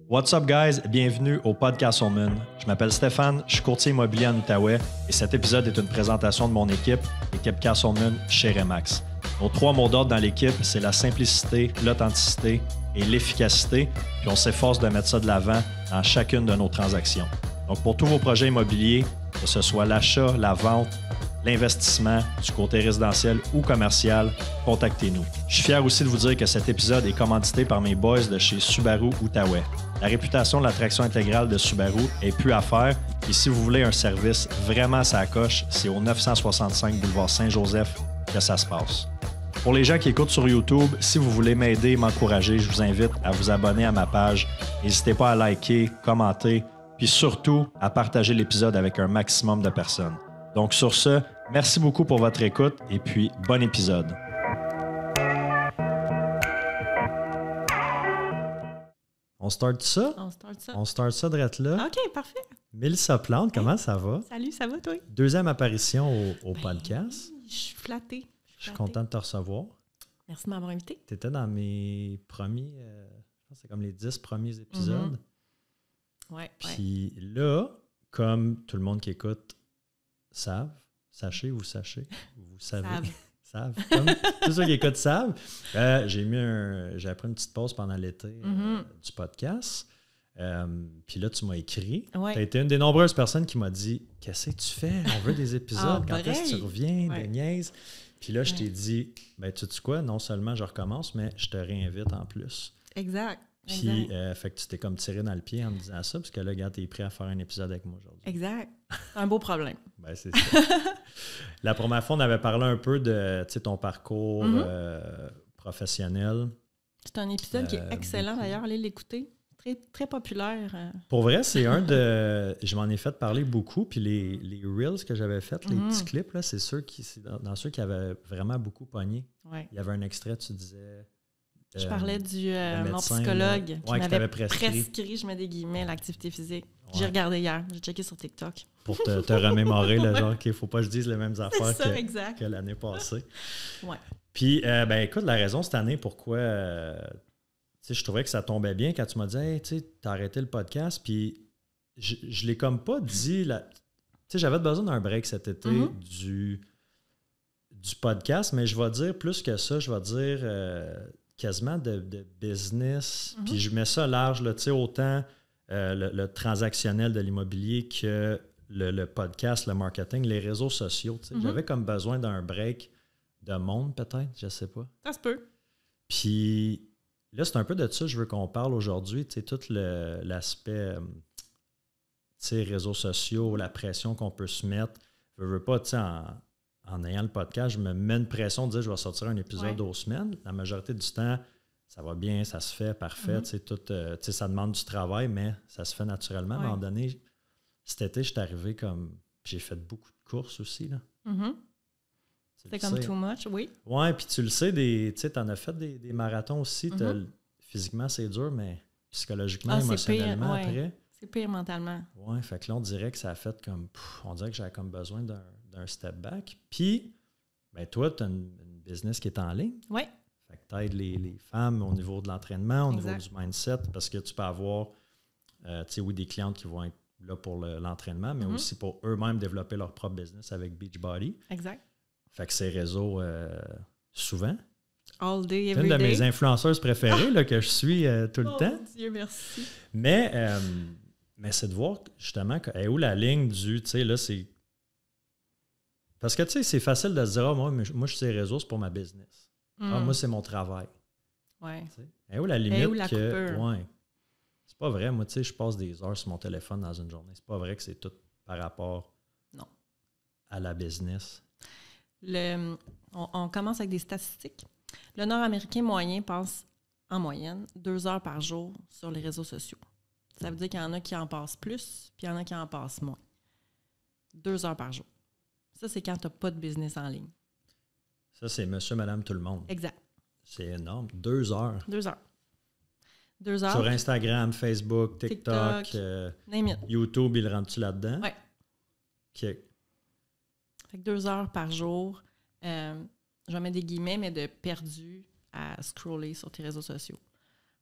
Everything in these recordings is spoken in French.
What's up guys, bienvenue au Podcast Moon. Je m'appelle Stéphane, je suis courtier immobilier en Outaouais et cet épisode est une présentation de mon équipe Castleman chez Remax. Nos 3 mots d'ordre dans l'équipe, c'est la simplicité, l'authenticité et l'efficacité, puis on s'efforce de mettre ça de l'avant dans chacune de nos transactions. Donc pour tous vos projets immobiliers, que ce soit l'achat, la vente, l'investissement, du côté résidentiel ou commercial, contactez-nous. Je suis fier aussi de vous dire que cet épisode est commandité par mes boys de chez Subaru Outaouais. La réputation de la traction intégrale de Subaru est plus à faire et si vous voulez un service vraiment à sa coche, c'est au 965 boulevard Saint-Joseph que ça se passe. Pour les gens qui écoutent sur YouTube, si vous voulez m'aider et m'encourager, je vous invite à vous abonner à ma page. N'hésitez pas à liker, commenter, puis surtout à partager l'épisode avec un maximum de personnes. Donc sur ce, merci beaucoup pour votre écoute et puis bon épisode. On start ça? On start ça direct là. OK, parfait. Mélissa Plante, comment ça va? Salut, ça va toi? Deuxième apparition au podcast. Je suis flattée. Je suis content de te recevoir. Merci de m'avoir invité. Tu étais dans mes premiers, je pense que c'est comme les 10 premiers épisodes. Ouais. Puis là, comme tout le monde qui écoute savent, vous savez, savent, comme tous ceux qui écoutent savent, j'ai pris une petite pause pendant l'été du podcast. Puis là, tu m'as écrit. Ouais. Tu as été une des nombreuses personnes qui m'a dit « Qu'est-ce que tu fais? On veut des épisodes. Quand est-ce que tu reviens? Des niaises. » Puis là, je t'ai dit « Ben, tu sais quoi? Non seulement je recommence, mais je te réinvite en plus. » Exact. Puis, fait que tu t'es comme tiré dans le pied en me disant ça, parce que là, regarde, t'es prêt à faire un épisode avec moi aujourd'hui. Exact. C'est un beau problème. Ben, c'est ça. La première fois, on avait parlé un peu de ton parcours professionnel. C'est un épisode qui est excellent, d'ailleurs. Allez l'écouter. Très, très populaire. Pour vrai, c'est un de... Je m'en ai fait parler beaucoup, puis les Reels que j'avais fait, les petits clips, là, c'est dans ceux qui avaient vraiment beaucoup pogné. Ouais. Il y avait un extrait, tu disais... Je parlais du mon psychologue qui m'avait prescrit, je mets des guillemets, l'activité physique. Ouais. J'ai regardé hier, j'ai checké sur TikTok. Pour te remémorer, là, genre qu'il ne faut pas que je dise les mêmes affaires que l'année passée. Ouais. Puis, écoute, la raison cette année, pourquoi je trouvais que ça tombait bien quand tu m'as dit « Hey, tu as arrêté le podcast », puis je ne l'ai comme pas dit. J'avais besoin d'un break cet été du podcast, mais je vais dire plus que ça, je vais dire... quasiment de business. Puis je mets ça large, là, autant le transactionnel de l'immobilier que le podcast, le marketing, les réseaux sociaux. J'avais comme besoin d'un break de monde, peut-être, je sais pas. Ça se peut. Puis là, c'est un peu de ça que je veux qu'on parle aujourd'hui. Tout l'aspect réseaux sociaux, la pression qu'on peut se mettre. Je veux pas, en ayant le podcast, je me mets une pression de dire je vais sortir un épisode aux semaines. La majorité du temps, ça va bien, ça se fait, parfait. Ça demande du travail, mais ça se fait naturellement. À un moment donné, cet été, je suis arrivé comme... J'ai fait beaucoup de courses aussi. Là. C'était comme too much, oui. Oui, puis tu le sais, tu en as fait des marathons aussi. Physiquement, c'est dur, mais psychologiquement, émotionnellement, après... C'est pire mentalement. Oui, fait que là, on dirait que ça a fait comme... on dirait que j'avais comme besoin d'un step back. Puis, toi, tu as une business qui est en ligne. Oui. Fait que tu aides les femmes au niveau de l'entraînement, au niveau du mindset, parce que tu peux avoir, des clientes qui vont être là pour l'entraînement, mais aussi pour eux-mêmes développer leur propre business avec Beachbody. Exact. Fait que ces réseaux, souvent. All day, every day. C'est une de mes influenceuses préférées là, que je suis tout le temps. Oh Dieu, merci. Mais c'est de voir justement où la ligne du, là, c'est... Parce que, c'est facile de se dire, moi, je suis ces réseaux, c'est pour ma business. Moi, c'est mon travail. Ouais. Et où la limite où la coupure? Ouais. C'est pas vrai. Moi, je passe des heures sur mon téléphone dans une journée. C'est pas vrai que c'est tout par rapport à la business. On commence avec des statistiques. Le Nord-Américain moyen passe en moyenne 2 heures par jour sur les réseaux sociaux. Ça veut dire qu'il y en a qui en passent plus, puis il y en a qui en passent moins. 2 heures par jour. Ça, c'est quand tu n'as pas de business en ligne. Ça, c'est monsieur, madame, tout le monde. Exact. C'est énorme. 2 heures. 2 heures. 2 heures. Sur Instagram, Facebook, TikTok, YouTube, il rentre-tu là-dedans? Oui. OK. Fait que 2 heures par jour, je vais mettre des guillemets, mais de perdu à scroller sur tes réseaux sociaux.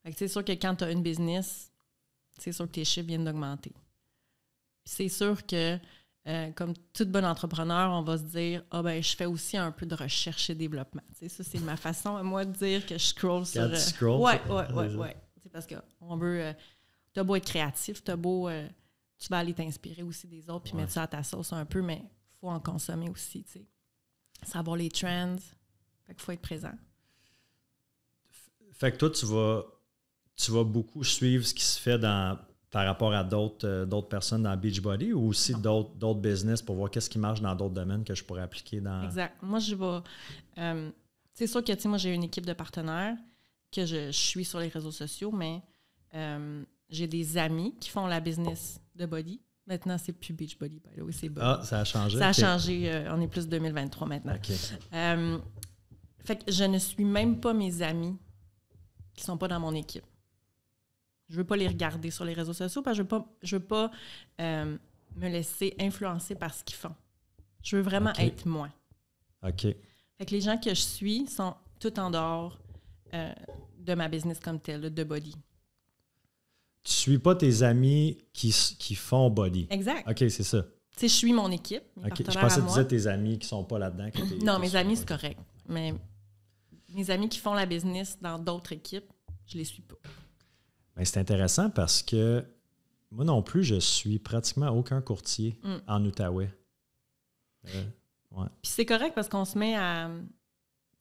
Fait que c'est sûr que quand tu as une business, c'est sûr que tes chiffres viennent d'augmenter. C'est sûr que, comme tout bon entrepreneur, on va se dire « Ah ben je fais aussi un peu de recherche et développement. » Tu sais, ça, c'est ma façon, moi, de dire que je scroll sur... Quand tu scrolls, Ouais. C'est parce qu'on veut... t'as beau être créatif, t'as beau... tu vas aller t'inspirer aussi des autres puis mettre ça à ta sauce un peu, mais il faut en consommer aussi, tu sais. Savoir les trends. Fait qu'il faut être présent. Fait que toi, tu vas beaucoup suivre ce qui se fait par rapport à d'autres personnes dans Beachbody ou aussi d'autres business pour voir qu'est-ce qui marche dans d'autres domaines que je pourrais appliquer dans... Exact. Moi, je vais... c'est sûr que, tu sais, moi, j'ai une équipe de partenaires que je suis sur les réseaux sociaux, mais j'ai des amis qui font la business de Body. Maintenant, c'est plus Beachbody, by the way, c'est Body. Ah, ça a changé? Ça a changé. On est plus 2023 maintenant. OK. Fait que je ne suis même pas mes amis qui ne sont pas dans mon équipe. Je ne veux pas les regarder sur les réseaux sociaux parce que je veux pas me laisser influencer par ce qu'ils font. Je veux vraiment être moi. OK. Fait que les gens que je suis sont tout en dehors de ma business comme telle, de Body. Tu suis pas tes amis qui font Body. Exact. OK, c'est ça. Tu sais, je suis mon équipe, mes OK. Je partenaires pensais à que tu moi. disais tes amis qui sont pas là-dedans. Non, mes amis, c'est correct. Mais mes amis qui font la business dans d'autres équipes, je les suis pas. Ben, c'est intéressant parce que moi non plus, je suis pratiquement aucun courtier en Outaouais. Ouais. Puis c'est correct parce qu'on se met à...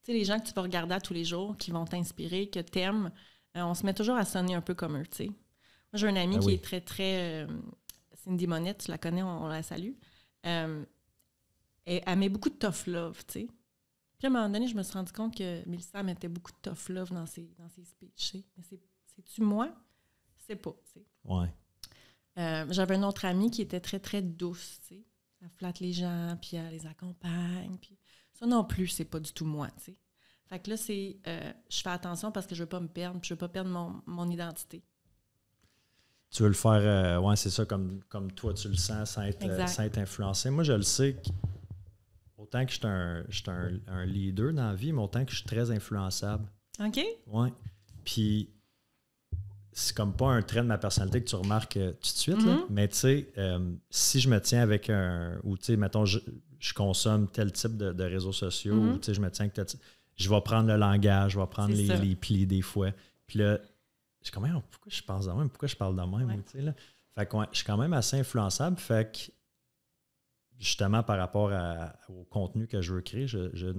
Tu sais, les gens que tu vas regarder à tous les jours, qui vont t'inspirer, que t'aimes, on se met toujours à sonner un peu comme eux, tu sais. Moi, j'ai un ami qui est très, très... Cindy Monette, tu la connais, on la salue. Elle met beaucoup de tough love, tu sais. Puis à un moment donné, je me suis rendu compte que Mélissa mettait beaucoup de tough love dans ses speeches, tu sais. Mais c'est-tu moi? C'est pas, tu sais. Ouais. J'avais une autre amie qui était très, très douce, tu sais. Elle flatte les gens, puis elle les accompagne, puis... Ça non plus, c'est pas du tout moi, tu sais. Fait que là, c'est... je fais attention parce que je veux pas me perdre, puis je veux pas perdre mon identité. Tu veux le faire, c'est ça, comme toi tu le sens, sans être influencé. Moi, je le sais, autant que je suis un leader dans la vie, mais autant que je suis très influençable. OK? Oui. Puis, c'est comme pas un trait de ma personnalité que tu remarques tout de suite, là. Mais tu sais, si je me tiens avec ou tu sais, mettons, je consomme tel type de réseaux sociaux, ou tu sais, je me tiens avec tel type, je vais prendre le langage, je vais prendre les plis des fois. Puis là, je suis quand même, pourquoi je pense de même? Pourquoi je parle de même? Ouais. Tu sais, là? Fait que je suis quand même assez influençable. Fait que, justement, par rapport au contenu que je veux créer, je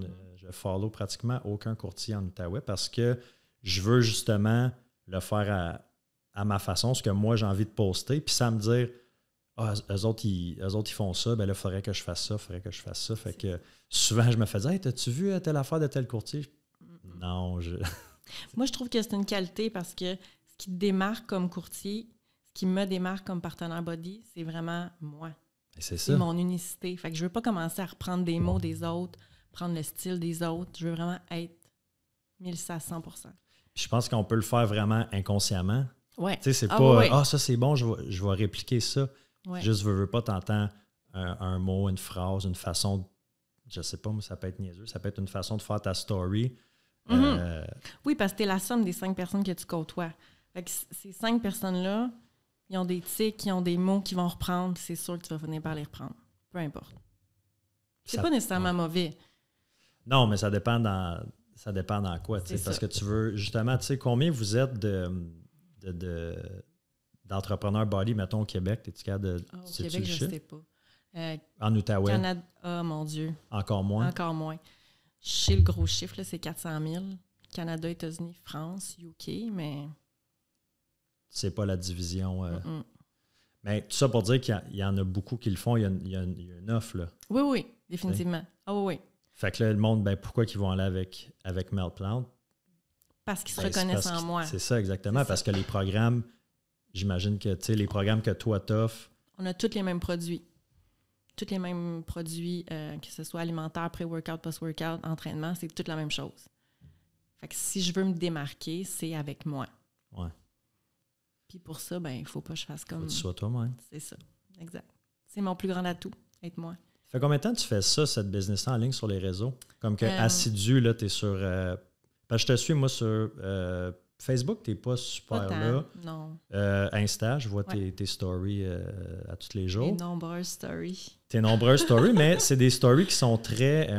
follow pratiquement aucun courtier en Outaouais parce que je veux justement le faire à ma façon, ce que moi j'ai envie de poster, puis sans me dire eux autres, ils font ça, ben là, il faudrait que je fasse ça, Fait que souvent, je me fais dire hey, t'as-tu vu telle affaire de tel courtier? Non, Moi, je trouve que c'est une qualité parce que ce qui te démarque comme courtier, ce qui me démarque comme partenaire Body, c'est vraiment moi. C'est mon unicité. Fait que je veux pas commencer à reprendre des mots des autres, prendre le style des autres. Je veux vraiment être 1100%. Puis je pense qu'on peut le faire vraiment inconsciemment. Ouais. Tu sais, c'est pas ça c'est bon, je vais répliquer ça. Ouais. Juste veux pas t'entends un mot, une phrase, une façon, je sais pas, mais ça peut être niaiseux, ça peut être une façon de faire ta story. Oui, parce que t'es la somme des 5 personnes que tu côtoies. Fait que ces 5 personnes-là, ils ont des tics, ils ont des mots qu'ils vont reprendre, c'est sûr que tu vas finir par les reprendre. Peu importe. C'est pas nécessairement mauvais. Non, mais ça dépend dans quoi, parce que tu veux, justement, tu sais, combien vous êtes d'entrepreneurs body, mettons, au Québec? T'es-tu capable de... Au Québec, je ne sais pas. En Outaouais? Canada, mon Dieu. Encore moins? Encore moins. Je sais le gros chiffre, là, c'est 400 000. Canada, États-Unis, France, UK, mais... C'est pas la division... Mais tout ça pour dire qu'il y en a beaucoup qui le font. Il y a une offre, là. Oui, définitivement. Oui. Fait que là, le monde, pourquoi ils vont aller avec Meltplant? Parce qu'ils se reconnaissent en moi. C'est ça, exactement. Parce que les programmes, j'imagine que, tu sais, les programmes que toi t'offres... On a tous les mêmes produits. Tous les mêmes produits, que ce soit alimentaire, pré-workout, post-workout, entraînement, c'est toute la même chose. Fait que si je veux me démarquer, c'est avec moi. Ouais. Puis pour ça, il ne faut pas que je fasse comme... Faut que tu sois toi-même. C'est ça, exact. C'est mon plus grand atout, être moi. Ça fait combien de temps que tu fais ça, cette business en ligne sur les réseaux? Comme que assidu, là, tu es sur... parce que je te suis, moi, sur Facebook, tu n'es pas super Pas là. Non. Insta, je vois tes stories à tous les jours. Tes nombreuses stories. Tes nombreuses stories, mais c'est des stories qui sont très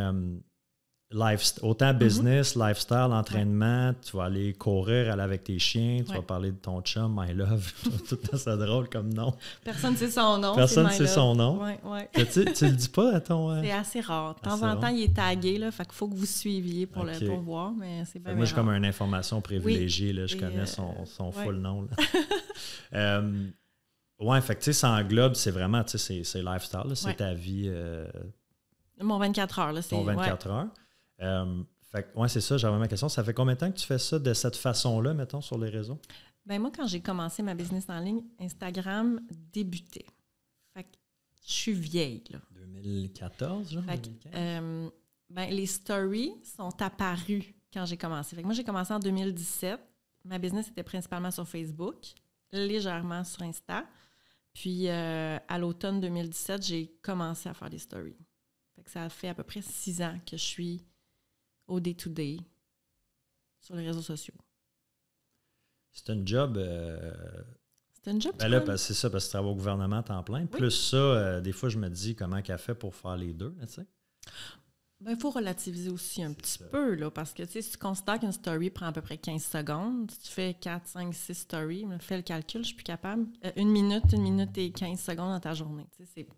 autant business, lifestyle, entraînement. Tu vas aller courir, aller avec tes chiens, tu vas parler de ton chum, my love. Tout le temps, c'est drôle comme nom. Personne ne sait son nom. Personne ne sait son nom. Ouais. Tu le dis pas à ton... C'est assez rare. De temps en temps, il est tagué, là, fait qu'il faut que vous suiviez pour le voir, mais c'est bien. Moi, j'ai comme une information privilégiée, là, je connais son full nom. Ouais, fait que tu sais, ça englobe, c'est vraiment, tu sais, c'est lifestyle, là, c'est ta vie. Mon 24 heures, là, c'est... Ton 24 heures. Fait que, ouais, c'est ça, j'avais ma question. Ça fait combien de temps que tu fais ça de cette façon-là, mettons, sur les réseaux? Ben moi, quand j'ai commencé ma business en ligne, Instagram débutait. Fait que je suis vieille, là. 2014, genre? Fait que, les stories sont apparues quand j'ai commencé. Fait que moi, j'ai commencé en 2017. Ma business était principalement sur Facebook, légèrement sur Insta. Puis, à l'automne 2017, j'ai commencé à faire des stories. Fait que ça fait à peu près 6 ans que je suis au day-to-day sur les réseaux sociaux. C'est un job... c'est un job ben là, c'est ça, parce que tu travailles au gouvernement à temps plein. Oui. Plus ça, des fois, je me dis comment qu'elle fait pour faire les deux, tu sais. Ben, il faut relativiser aussi un petit peu, là, parce que, tu sais, si tu considères qu'une story prend à peu près 15 secondes, si tu fais 4, 5, 6 stories, fais le calcul, je suis plus capable. 1 minute et 15 secondes dans ta journée, tu sais, c'est...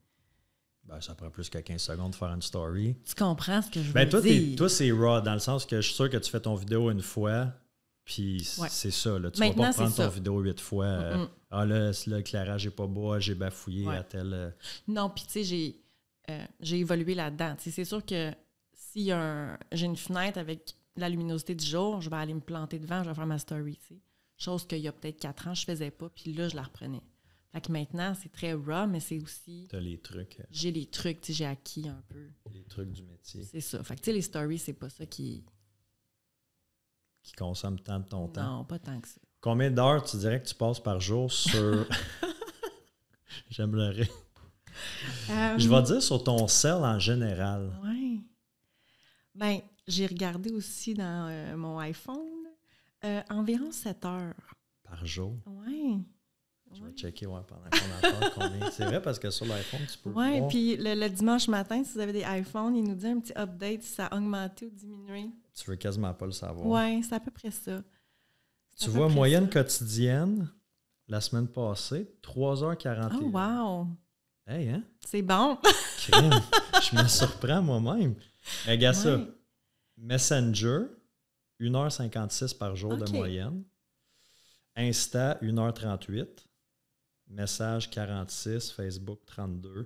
Ben, ça prend plus que 15 secondes de faire une story. Tu comprends ce que je veux dire? Toi, c'est raw, dans le sens que je suis sûr que tu fais ton vidéo une fois, puis c'est ça. Là. Tu ne vas pas prendre ton vidéo 8 fois. Là, l'éclairage n'est pas beau, j'ai bafouillé à tel... Non, puis tu sais, j'ai évolué là-dedans. T'sais, c'est sûr que si j'ai une fenêtre avec la luminosité du jour, je vais aller me planter devant, je vais faire ma story. T'sais. Chose qu'il y a peut-être 4 ans, je ne faisais pas, puis là, je la reprenais. Fait que maintenant, c'est très raw, mais c'est aussi... T'as les trucs. J'ai les trucs, j'ai acquis un peu. Les trucs du métier. C'est ça. Fait que tu sais, les stories, c'est pas ça qui consomme tant de ton temps. Non, pas tant que ça. Combien d'heures tu dirais que tu passes par jour sur... J'aime le rire. Je vais dire sur ton cell en général. Oui. Bien, j'ai regardé aussi dans mon iPhone environ 7 heures. Par jour? Oui. Je vais checker pendant qu'on attend combien. C'est vrai parce que sur l'iPhone, tu peux voir. Oui, puis le dimanche matin, si vous avez des iPhones, il nous dit un petit update si ça a augmenté ou diminué. Tu veux quasiment pas le savoir. Oui, c'est à peu près ça. Tu vois, moyenne quotidienne, la semaine passée, 3h41. Oh, wow! Hey, hein? C'est bon! Crème. Je me surprends moi-même. Regarde ça. Messenger, 1h56 par jour de moyenne. Insta, 1h38. Message 46, Facebook 32.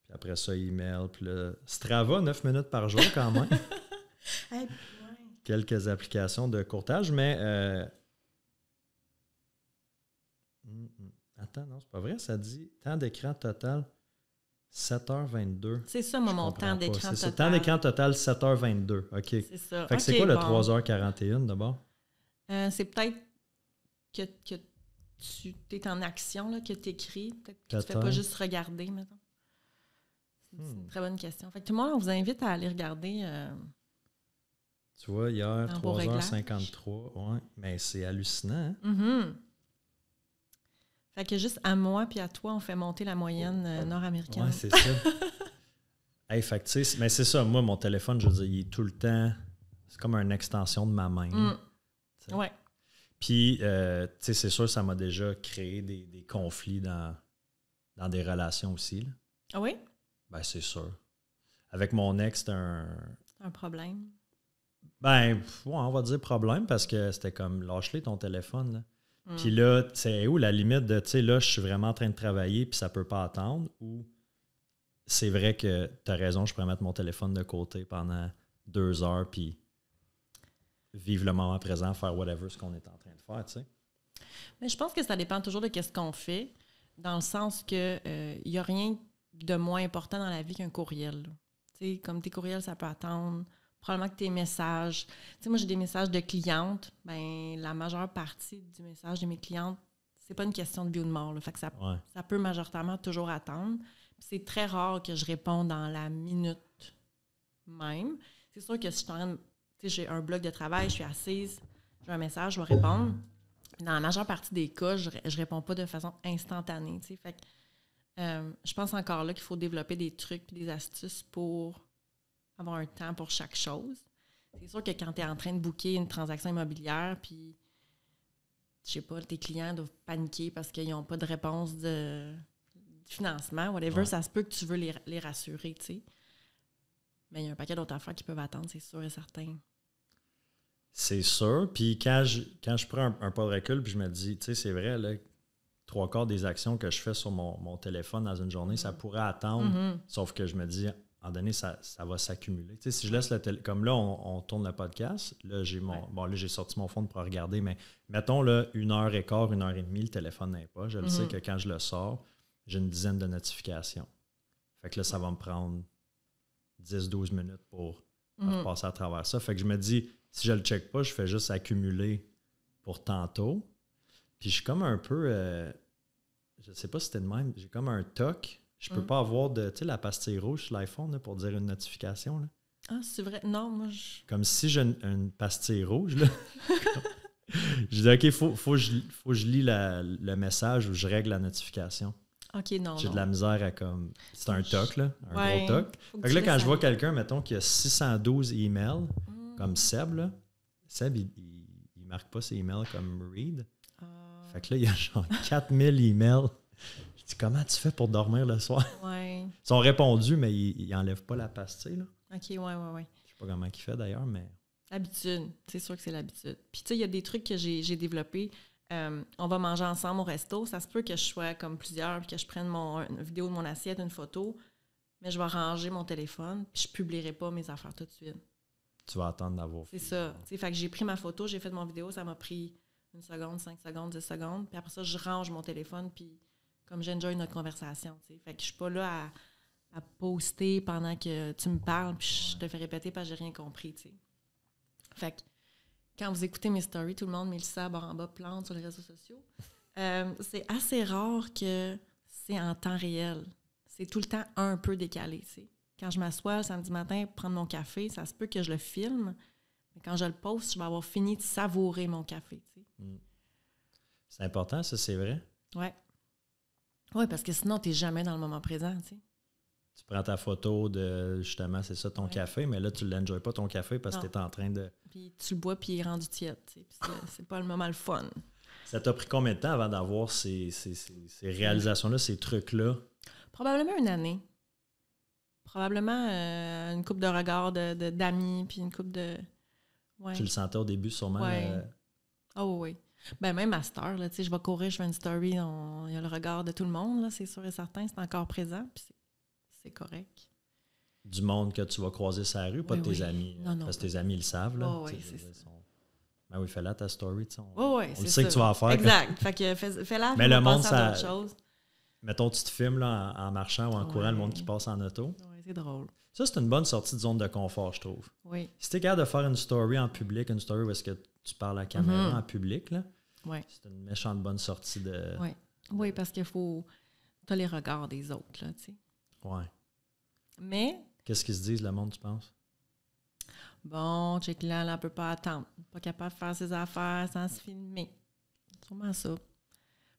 Puis après ça, email. Puis là, Strava, 9 minutes par jour quand même. Quelques applications de courtage, mais... Attends, non, c'est pas vrai. Ça dit temps d'écran total 7h22. C'est ça, mon temps d'écran total. C'est temps d'écran total 7h22. OK. C'est ça. Fait que c'est quoi le 3h41 d'abord? C'est peut-être que tu es en action, là, que tu écris. Peut-être que tu ne fais pas juste regarder, maintenant. C'est une très bonne question. Fait que tout le monde, on vous invite à aller regarder. Tu vois, hier, 3h53. Ouais, mais c'est hallucinant. Hein? Mm-hmm. Fait que juste à moi puis à toi, on fait monter la moyenne nord-américaine. Oui, c'est ça. Hey, fait que, tu sais, mais c'est ça. Moi, mon téléphone, je veux dire, il est tout le temps... C'est comme une extension de ma main. Oui. Puis, tu sais, c'est sûr, ça m'a déjà créé des conflits dans des relations aussi. Là. Ah oui? Ben, c'est sûr. Avec mon ex, c'était un problème? Ben, on va dire problème parce que c'était comme, lâche-les ton téléphone, là. Puis là, c'est où la limite de, tu sais, là, je suis vraiment en train de travailler puis ça peut pas attendre, ou c'est vrai que tu as raison, je pourrais mettre mon téléphone de côté pendant 2 heures puis vivre le moment présent, faire whatever ce qu'on est en train de faire, tu sais. Mais je pense que ça dépend toujours de ce qu'on fait, dans le sens que il n'y a rien de moins important dans la vie qu'un courriel. Tu sais, comme tes courriels, ça peut attendre. Probablement que tes messages... Tu sais, moi, j'ai des messages de clientes. Bien, la majeure partie du message de mes clientes, c'est pas une question de vie ou de mort. Là. Fait que ça peut majoritairement toujours attendre. Puis c'est très rare que je réponde dans la minute même. C'est sûr que si je suis en train de... Tu sais, j'ai un bloc de travail, je suis assise, j'ai un message, je vais répondre. Dans la majeure partie des cas, je réponds pas de façon instantanée. Tu sais. Fait que, je pense encore là qu'il faut développer des trucs et des astuces pour avoir un temps pour chaque chose. C'est sûr que quand tu es en train de booker une transaction immobilière, puis, je sais pas, tes clients doivent paniquer parce qu'ils n'ont pas de réponse de financement, whatever, ça se peut que tu veux les rassurer, tu sais. Mais il y a un paquet d'autres affaires qui peuvent attendre, c'est sûr et certain. C'est sûr. Puis quand je prends un pas de recul, puis je me dis, tu sais, c'est vrai, là, 3/4 des actions que je fais sur mon téléphone dans une journée, ça pourrait attendre. Sauf que je me dis, à un moment donné, ça va s'accumuler. Tu sais, si je laisse comme là, on tourne le podcast, là, j'ai sorti mon phone pour regarder, mais mettons, là, 1h15, 1h30, le téléphone n'est pas. Je le sais que quand je le sors, j'ai une dizaine de notifications. Fait que là, ça va me prendre 10-12 minutes pour passer à travers ça. Fait que je me dis, si je le check pas, je fais juste accumuler pour tantôt. Puis je suis comme un peu, je sais pas si c'était de même, j'ai comme un toc. Je peux pas avoir tu sais, la pastille rouge sur l'iPhone là, pour dire une notification. Là. Ah, c'est vrai? Non, moi, je... Comme si j'ai une pastille rouge, là. Je dis, OK, faut que je lis le message ou je règle la notification. OK, non, J'ai de la misère à comme... C'est un toc, là. Un gros toc. Fait que là, quand je vois quelqu'un, mettons, qui a 612 emails, comme Seb, là, Seb, il marque pas ses emails comme read. Fait que là, il y a genre 4000 emails. Je dis, comment tu fais pour dormir le soir? Ouais. Ils sont répondus, mais ils n'enlèvent pas la pastille, là. OK, ouais. Je sais pas comment il fait d'ailleurs, mais... L'habitude. C'est sûr que c'est l'habitude. Puis, tu sais, il y a des trucs que j'ai développés. On va manger ensemble au resto. Ça se peut que je sois comme plusieurs puis que je prenne une vidéo de mon assiette, une photo, mais je vais ranger mon téléphone puis je publierai pas mes affaires tout de suite. Tu vas attendre d'avoir... C'est ça. Fait que j'ai pris ma photo, j'ai fait mon vidéo, ça m'a pris 1 seconde, 5 secondes, 10 secondes. Puis après ça, je range mon téléphone puis comme j'enjoy notre conversation. T'sais. Fait que je suis pas là à poster pendant que tu me parles puis je te fais répéter parce que j'ai rien compris. T'sais. Fait que quand vous écoutez mes stories, tout le monde met le sable en bas, plante sur les réseaux sociaux. C'est assez rare que c'est en temps réel. C'est tout le temps un peu décalé. T'sais. Quand je m'assois le samedi matin pour prendre mon café, ça se peut que je le filme, mais quand je le poste, je vais avoir fini de savourer mon café. T'sais. C'est important, ça, c'est vrai? Oui. Oui, parce que sinon, tu n'es jamais dans le moment présent. T'sais. Tu prends ta photo de, justement, c'est ça, ton café, mais là, tu ne l'enjoys pas, ton café parce que tu es en train de... Puis tu le bois, puis il est rendu tiède. C'est pas le moment le fun. Ça t'a pris combien de temps avant d'avoir ces réalisations-là, ces trucs-là? Probablement une année. Probablement une couple de regards d'amis, puis une couple de... Ouais. Tu le sentais au début, sûrement? Ouais. Oh oui. Ben même à cette heure, là, je vais courir, je fais une story, il y a le regard de tout le monde, là, c'est sûr et certain, c'est encore présent, puis c'est correct. Du monde que tu vas croiser sur la rue, pas de tes amis. Non, parce que tes amis, ils le savent. Là, oui, c'est ça. Ben oui, fais-la ta story. On le sait que tu vas en faire. Exact. Fait que fais-la, mais le monde, ça d'autres choses. Mettons, tu te filmes là, en marchant ou en courant, le monde qui passe en auto. Oui, c'est drôle. Ça, c'est une bonne sortie de zone de confort, je trouve. Oui. Si tu es capable de faire une story en public, une story où est-ce que tu parles à la caméra en public, là, c'est une méchante bonne sortie de... Oui, parce qu'il faut... Tu as les regards des autres, là, tu sais. Oui. Mais... Qu'est-ce qu'ils se disent, le monde, tu penses? Bon, check là, elle ne peut pas attendre. Pas capable de faire ses affaires sans se filmer. C'est sûrement ça.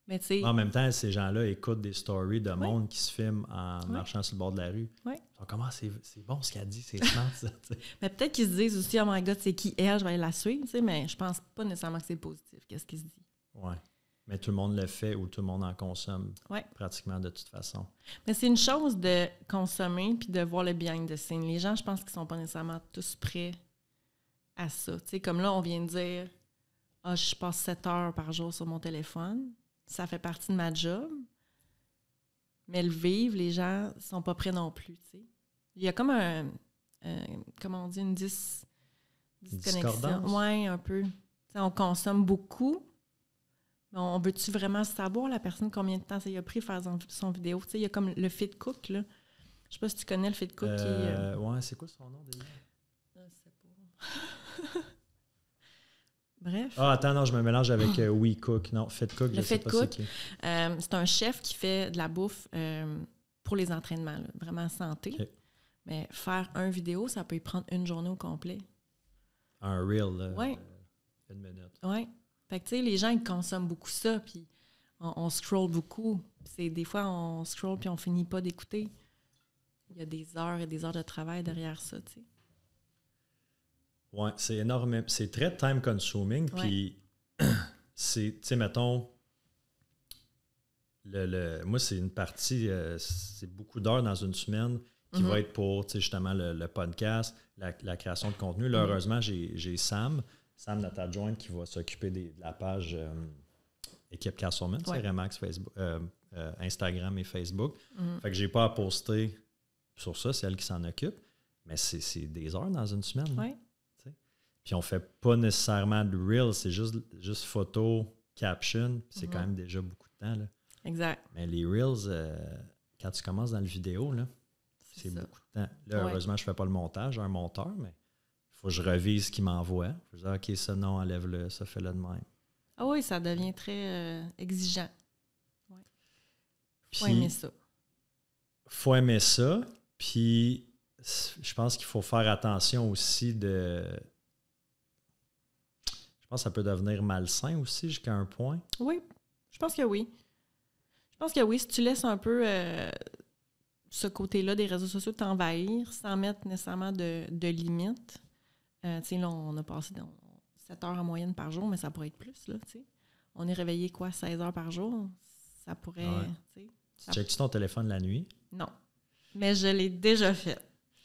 Mais tu sais... En même temps, ces gens-là écoutent des stories de monde qui se filment en marchant sur le bord de la rue. Oui. Comment c'est bon ce qu'elle dit, c'est smart, ça. Mais peut-être qu'ils se disent aussi, oh my God, c'est qui elle, je vais aller la suivre, tu sais, mais je pense pas nécessairement que c'est positif. Qu'est-ce qu'ils se disent? Oui. Mais tout le monde le fait ou tout le monde en consomme pratiquement de toute façon. Mais c'est une chose de consommer puis de voir le behind the scene. Les gens, je pense qu'ils sont pas nécessairement tous prêts à ça. Tu sais, comme là, on vient de dire, je passe 7 heures par jour sur mon téléphone. Ça fait partie de ma job. Mais le vivre, les gens sont pas prêts non plus, tu sais. Il y a comme comment on dit, une disconnexion. Oui, un peu. T'sais, on consomme beaucoup. Mais on veut-tu vraiment savoir la personne combien de temps ça lui a pris faire son vidéo? Tu sais, il y a comme le Fit Cook, là. Je sais pas si tu connais le Fit Cook. Ouais, c'est quoi son nom déjà? Je sais pas. Bref. Ah, attends, non, je me mélange avec We Cook. Non, Fit Cook, je sais pas c'est qui. C'est un chef qui fait de la bouffe pour les entraînements, là, vraiment santé. Okay. Mais faire une vidéo, ça peut y prendre une journée au complet. Un reel, là. Oui. 1 minute. Oui. Fait que, tu sais, les gens, ils consomment beaucoup ça, puis on scroll beaucoup. Des fois, on scroll, puis on finit pas d'écouter. Il y a des heures et des heures de travail derrière ça, tu sais. Oui, c'est énorme. C'est très time-consuming, puis c'est, tu sais, mettons, moi, c'est une partie, c'est beaucoup d'heures dans une semaine qui va être pour, tu sais, justement, le podcast, la création de contenu. Là, heureusement, j'ai Sam, notre adjointe, qui va s'occuper de la page Équipe Castleman, c'est Remax, Facebook, Instagram et Facebook. Fait que j'ai pas à poster sur ça, c'est elle qui s'en occupe. Mais c'est des heures dans une semaine. Oui. Puis on fait pas nécessairement de Reels, c'est juste photo, caption. C'est quand même déjà beaucoup de temps. Là. Exact. Mais les Reels, quand tu commences dans le vidéo, là, c'est beaucoup de temps. Là, heureusement, je fais pas le montage, j'ai un monteur, mais il faut que je revise ce qu'il m'envoie. Je dis, OK, ça, non, enlève-le, ça, fais-le de même. Ah oui, ça devient très exigeant. Ouais. Faut puis, aimer ça. Faut aimer ça. Puis, je pense qu'il faut faire attention aussi Je pense que ça peut devenir malsain aussi jusqu'à un point. Oui, je pense que oui. Je pense que oui, si tu laisses un peu ce côté-là des réseaux sociaux t'envahir sans mettre nécessairement de limites. Tu sais, là, on a passé 7 heures en moyenne par jour, mais ça pourrait être plus, là, tu sais. On est réveillé, 16 heures par jour? Ça pourrait, tu sais... Tu checkes ton téléphone la nuit? Non. Mais je l'ai déjà fait.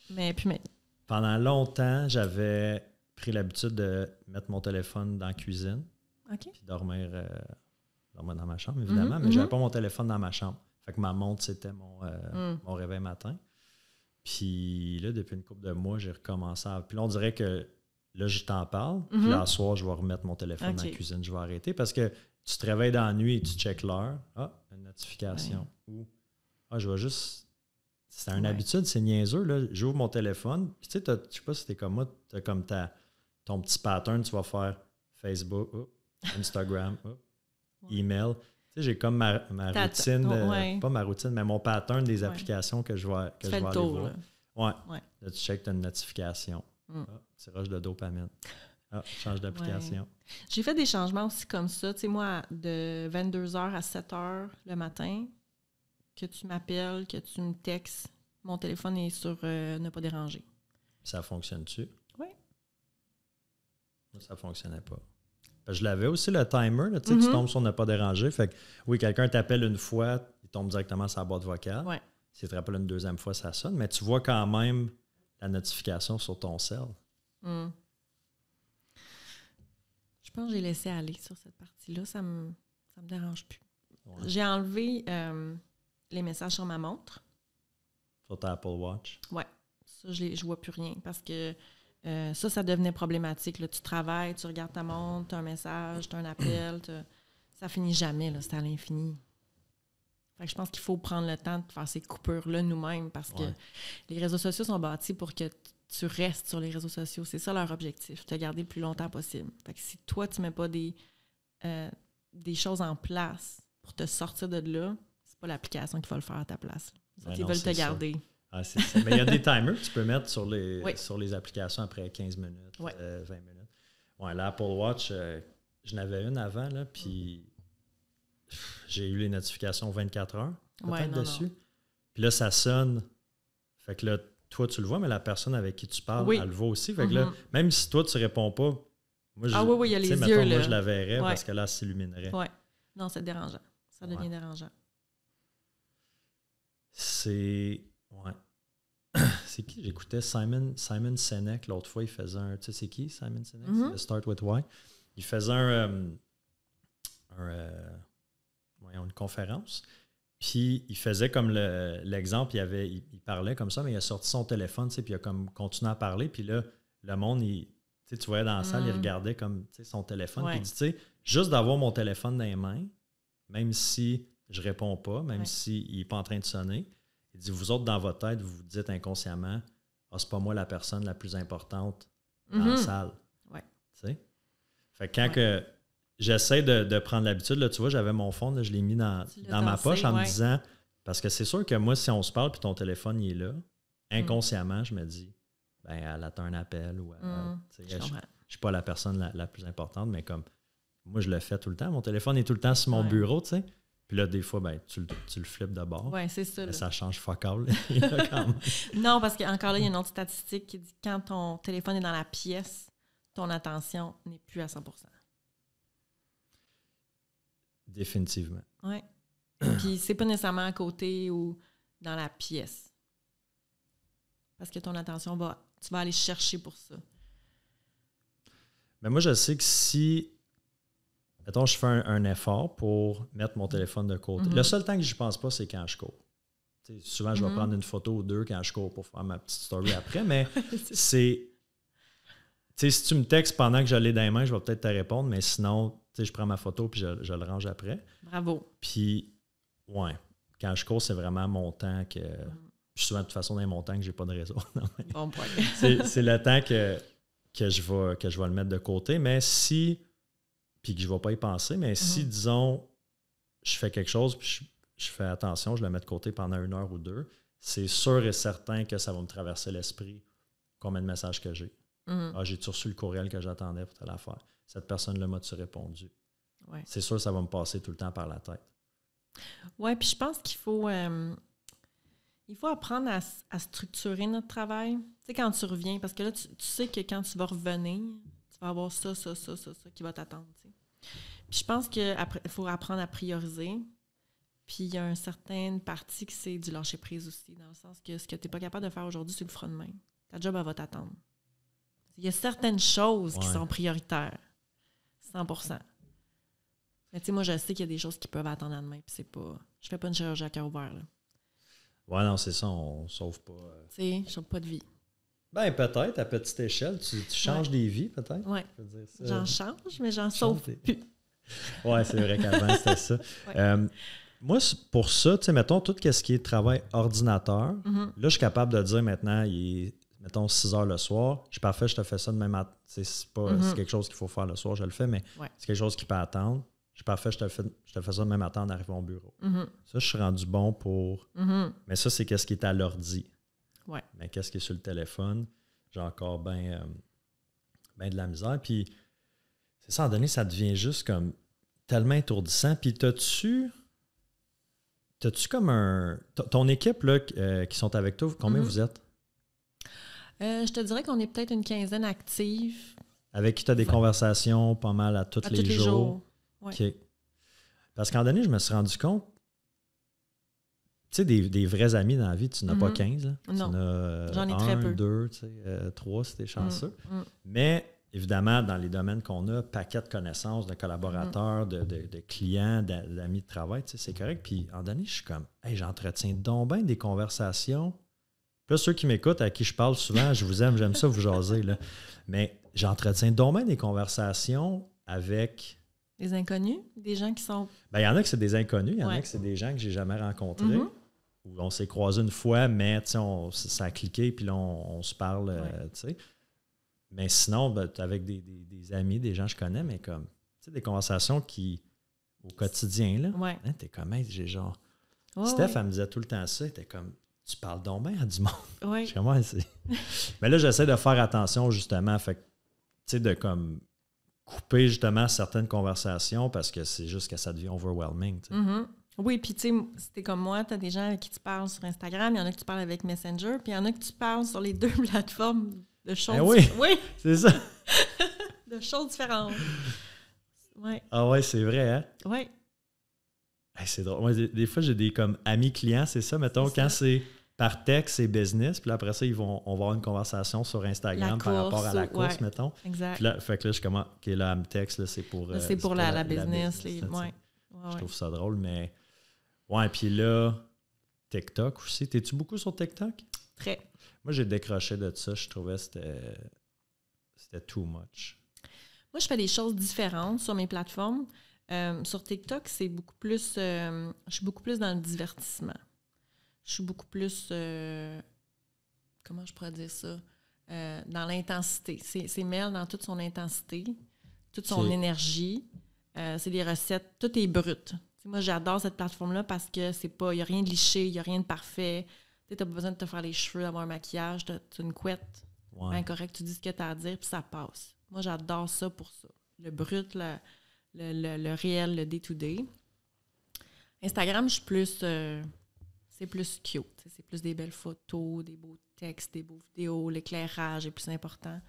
Mais puis maintenant. Pendant longtemps, j'avais pris l'habitude de mettre mon téléphone dans la cuisine. OK. Puis dormir dans ma chambre, évidemment, mais j'avais pas mon téléphone dans ma chambre. Fait que ma montre, c'était mon réveil matin. Puis là, depuis une couple de mois, j'ai recommencé à... Puis là, on dirait que là, je t'en parle. Puis là, ce soir, je vais remettre mon téléphone dans la cuisine. Je vais arrêter parce que tu te réveilles dans la nuit et tu checkes l'heure. Ah, une notification. Ou, je vais juste... C'est une habitude, c'est niaiseux. Là. J'ouvre mon téléphone. Puis tu sais, je sais pas si t'es comme moi, t'as comme ton petit pattern, tu vas faire Facebook, Instagram, email. Tu sais, j'ai comme ma routine, pas ma routine, mais mon pattern des applications que je vais aller voir. Ouais. Là, tu checkes, tu as une notification. Tirage de dopamine. Change d'application. Ouais. J'ai fait des changements aussi comme ça. Tu sais, moi, de 22h à 7h le matin, que tu m'appelles, que tu me textes, mon téléphone est sur ne pas déranger. Ça fonctionne-tu? Oui. Moi, ça ne fonctionnait pas. Je l'avais aussi, le timer. Là, tu tombes sur ne pas déranger. Fait que, oui, quelqu'un t'appelle une fois, il tombe directement sur la boîte vocale. Ouais. S'il te rappelle une deuxième fois, ça sonne. Mais tu vois quand même la notification sur ton cell. Je pense que j'ai laissé aller sur cette partie-là. Ça me dérange plus. Ouais. J'ai enlevé les messages sur ma montre. Sur ta Apple Watch? Oui. Ça, je vois plus rien parce que ça devenait problématique. Là. Tu travailles, tu regardes ta montre, tu as un message, tu as un appel. Ça finit jamais. C'est à l'infini. Fait que je pense qu'il faut prendre le temps de faire ces coupures-là nous-mêmes parce que les réseaux sociaux sont bâtis pour que tu restes sur les réseaux sociaux. C'est ça leur objectif, te garder le plus longtemps possible. Fait que si toi, tu ne mets pas des choses en place pour te sortir de là, c'est pas l'application qui va le faire à ta place. Ils veulent te garder. C'est ça. Mais il y a des timers que tu peux mettre sur les applications après 15 minutes, 20 minutes. Ouais, l'Apple Watch, je n'avais une avant, là, puis j'ai eu les notifications 24 heures peut-être dessus. Non. Puis là, ça sonne. Fait que là, toi, tu le vois, mais la personne avec qui tu parles, elle le voit aussi. Fait que là, même si toi, tu ne réponds pas, moi, il y a les yeux, là. Moi, je la verrais parce que là, elle s'illuminerait. Oui. Non, c'est dérangeant. Ça devient dérangeant. C'est... Ouais. C'est qui? J'écoutais Simon Sinek l'autre fois. Il faisait un... Tu sais, c'est qui, Simon Sinek? C'est Start With Why. Il faisait une conférence. Puis, il faisait comme l'exemple. Il parlait comme ça, mais il a sorti son téléphone, tu sais, puis il a comme continué à parler. Puis là, le monde, tu voyais dans la salle, il regardait comme son téléphone. Puis il dit, tu sais, juste d'avoir mon téléphone dans les mains, même si je réponds pas, même s'il n'est pas en train de sonner, il dit, vous autres, dans votre tête, vous vous dites inconsciemment, c'est pas moi la personne la plus importante dans la salle. Ouais. Tu sais? Fait que quand que j'essaie de prendre l'habitude, là, tu vois, j'avais mon phone, là, je l'ai mis dans ma poche en me disant, parce que c'est sûr que moi, si on se parle puis ton téléphone il est là, inconsciemment, je me dis, elle attend un appel ou suis pas la personne la plus importante, mais comme moi, je le fais tout le temps. Mon téléphone est tout le temps sur mon bureau, tu sais. Puis là, des fois, ben, tu le flippes de bord. Oui, c'est ça. Mais ça change fuck all. Non, parce qu'encore là, il y a une autre statistique qui dit que quand ton téléphone est dans la pièce, ton attention n'est plus à 100%. Définitivement. Oui. Puis c'est pas nécessairement à côté ou dans la pièce. Parce que ton attention tu vas aller chercher pour ça. Mais moi, je sais que si, mettons, je fais un effort pour mettre mon téléphone de côté, le seul temps que j'y pense pas, c'est quand je cours. T'sais, souvent, je vais prendre une photo ou deux quand je cours pour faire ma petite story après, mais c'est... Tu sais, si tu me textes pendant que je l'ai dans les mains, je vais peut-être te répondre, mais sinon, tu sais, je prends ma photo puis je le range après. Bravo. Puis, ouais, quand je cours, c'est vraiment mon temps que... Puis souvent, de toute façon, dans mon temps que j'ai pas de réseau. Non, bon point. c'est le temps que je vais le mettre de côté, mais si... Puis que je ne vais pas y penser, mais si, disons, je fais quelque chose puis je fais attention, je le mets de côté pendant 1 heure ou 2, c'est sûr et certain que ça va me traverser l'esprit combien de messages que j'ai. Ah, j'ai-tu reçu le courriel que j'attendais pour telle affaire? Cette personne-là m'a-tu répondu? Ouais. C'est sûr que ça va me passer tout le temps par la tête. Oui, puis je pense qu'il faut apprendre à structurer notre travail. Tu sais, quand tu reviens, parce que là, tu sais que quand tu vas revenir, tu vas avoir ça qui va t'attendre. Tu sais. Puis je pense qu'il faut apprendre à prioriser. Puis il y a une certaine partie qui c'est du lâcher-prise aussi, dans le sens que ce que tu n'es pas capable de faire aujourd'hui, tu le feras demain. Ta job, elle va t'attendre. Il y a certaines choses qui sont prioritaires. 100%. Mais tu sais, moi, je sais qu'il y a des choses qui peuvent attendre à demain. Puis c'est pas... Je fais pas une chirurgie à cœur ouvert, là. Ouais, non, c'est ça, on sauve pas... Tu sais, je sauve pas de vie. Ben peut-être, à petite échelle, tu changes des vies, peut-être. Oui. J'en change, mais j'en sauve plus. Oui, c'est vrai qu'avant, c'était ça. Ouais. Moi, pour ça, tu sais, mettons, tout ce qui est travail ordinateur, là, je suis capable de dire maintenant, il est, mettons, 6 heures le soir, je suis parfait, je te fais ça demain matin. C'est quelque chose qu'il faut faire le soir, je le fais, mais c'est quelque chose qui peut attendre. Je suis parfait, je te fais ça demain matin en arrivant au bureau. Ça, je suis rendu bon pour... Mais ça, c'est qu'est-ce qui est à l'ordi. Ouais. Mais qu'est-ce qui est sur le téléphone? J'ai encore bien de la misère. Puis, c'est ça, à un moment donné, ça devient juste comme tellement étourdissant. Puis, t'as-tu comme ton équipe là, qui sont avec toi, combien vous êtes? Je te dirais qu'on est peut-être une quinzaine active. Avec qui tu as des conversations pas mal à tous les jours? Ouais. OK. Parce qu'à un moment donné, je me suis rendu compte, tu sais, des vrais amis dans la vie, tu n'as pas 15. Là. Non, tu n'as j'en ai très peu. 2, 3 si tu es chanceux. Mais évidemment, dans les domaines qu'on a, paquet de connaissances, de collaborateurs, de clients, d'amis de travail, c'est correct. Puis, à un moment donné, je suis comme, hey, j'entretiens donc bien des conversations. Puis là, ceux qui m'écoutent, à qui je parle souvent, je vous aime, j'aime ça vous jaser. Là. Mais j'entretiens donc bien des conversations avec... Des inconnus? Des gens qui sont... Bien, il y en a que c'est des inconnus, il y en a que c'est des gens que j'ai jamais rencontrés. Où on s'est croisés une fois, mais ça a cliqué, puis là, on se parle, tu sais. Mais sinon, ben, avec des amis, des gens que je connais, mais comme, tu sais, des conversations qui, au quotidien, là, hein, t'es comme, hey, j'ai genre... Steph, elle me disait tout le temps ça, elle était comme, tu parles donc bien à du monde. Oui. Je sais comment c'est... Mais là, j'essaie de faire attention, justement, fait tu sais, de comme couper, justement, certaines conversations, parce que c'est juste que ça devient overwhelming, tu sais. Oui, puis tu sais, si t'es comme moi, t'as des gens avec qui tu parles sur Instagram, il y en a que tu parles avec Messenger, puis il y en a que tu parles sur les 2 plateformes de choses... oui, c'est ça. De choses différentes. Ouais. Ah ouais, c'est vrai, hein? Oui. Hey, c'est drôle. Moi, des fois, j'ai des comme amis clients, c'est ça, mettons, quand c'est par texte, c'est business, puis là, après ça, on va avoir une conversation sur Instagram par rapport à la course, mettons. Exact. Puis là, fait que là, je commence, OK, là, elle me texte, là, c'est pour... c'est pour la business. Je trouve ça drôle, mais... Ouais, puis là, TikTok aussi. T'es-tu beaucoup sur TikTok? Très. Moi, j'ai décroché de ça. Je trouvais que c'était too much. Moi, je fais des choses différentes sur mes plateformes. Sur TikTok, c'est beaucoup plus... je suis beaucoup plus dans le divertissement. Je suis beaucoup plus... comment je pourrais dire ça? Dans l'intensité. C'est Mel dans toute son intensité, toute son énergie. C'est des recettes. Tout est brut. T'sais, moi, j'adore cette plateforme-là parce que c'est pas... Il n'y a rien de liché, il n'y a rien de parfait. Tu n'as pas besoin de te faire les cheveux, d'avoir un maquillage, tu as une couette. Ouais. Ben correct, tu dis ce que tu as à dire, puis ça passe. Moi, j'adore ça pour ça. Le brut, le réel, le day-to-day. Instagram, je suis plus... c'est plus cute. C'est plus des belles photos, des beaux textes, des beaux vidéos. L'éclairage est plus important.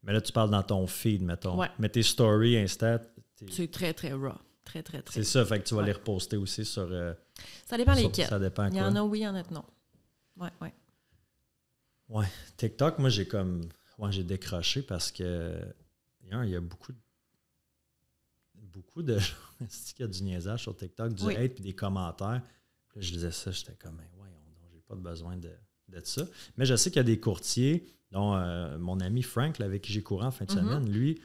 Mais là, tu parles dans ton feed, mettons. Ouais. Mais tes stories, Insta... C'est très, très raw. Très, très, très. C'est ça, fait que tu vas les reposter aussi sur... ça dépend lesquels. Ça dépend quoi. Il y en a oui, il y en a non. Ouais. Ouais. TikTok, moi, j'ai décroché parce que... Il y a beaucoup de gens qui a du niaisage sur TikTok, du hate puis des commentaires. Puis là, je disais ça, j'étais comme, j'ai pas besoin de ça. Mais je sais qu'il y a des courtiers, dont mon ami Frank, là, avec qui j'ai couru en fin de semaine, lui,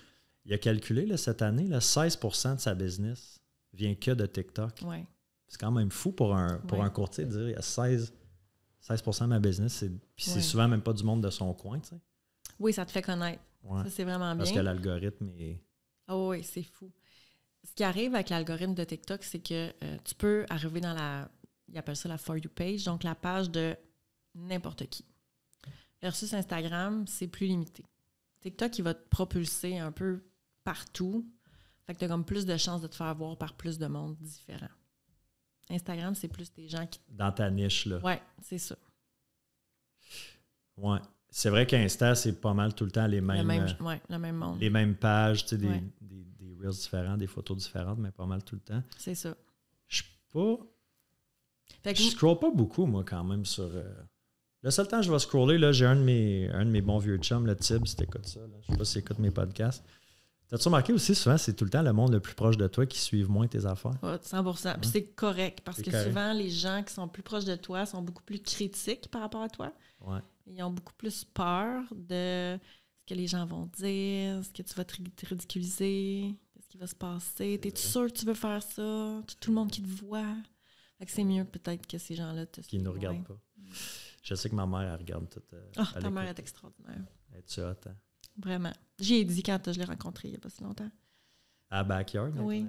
il a calculé là, cette année, là, 16% de sa business vient que de TikTok. Ouais. C'est quand même fou pour un courtier de dire, il y a 16% de ma business, puis c'est souvent même pas du monde de son coin, tu sais. Oui, ça te fait connaître. Ouais. Ça, c'est vraiment bien. Parce que l'algorithme est... Oh oui, c'est fou. Ce qui arrive avec l'algorithme de TikTok, c'est que tu peux arriver dans ils appellent ça la For You page, donc la page de n'importe qui. Versus Instagram, c'est plus limité. TikTok, il va te propulser un peu partout. Fait que tu as comme plus de chances de te faire voir par plus de monde différent. Instagram, c'est plus des gens qui... Dans ta niche, là. Oui, c'est ça. Ouais. C'est vrai qu'Insta, c'est pas mal tout le temps les mêmes... le même monde. Les mêmes pages, tu sais, des reels différents, des photos différentes, mais pas mal tout le temps. C'est ça. Je scroll pas beaucoup, moi, quand même, sur... Le seul temps que je vais scroller, là, j'ai un de mes bons vieux chums, le Tib, si t'écoutes ça. Là. Je sais pas si t'écoutes mes podcasts. T'as-tu remarqué aussi, souvent, c'est tout le temps le monde le plus proche de toi qui suivent moins tes affaires? Ouais, 100%. Puis c'est correct, parce que souvent, les gens qui sont plus proches de toi sont beaucoup plus critiques par rapport à toi. Ouais. Ils ont beaucoup plus peur de ce que les gens vont dire, ce que tu vas te ridiculiser, ce qui va se passer. T'es-tu sûr que tu veux faire ça? Tout le monde qui te voit. Fait que c'est mieux peut-être que ces gens-là te qui ne nous regardent pas. Je sais que ma mère, elle regarde tout. Ta mère est extraordinaire. Es-tu hot, hein? Vraiment. J'y ai dit quand je l'ai rencontré il n'y a pas si longtemps. À Backyard? Oui.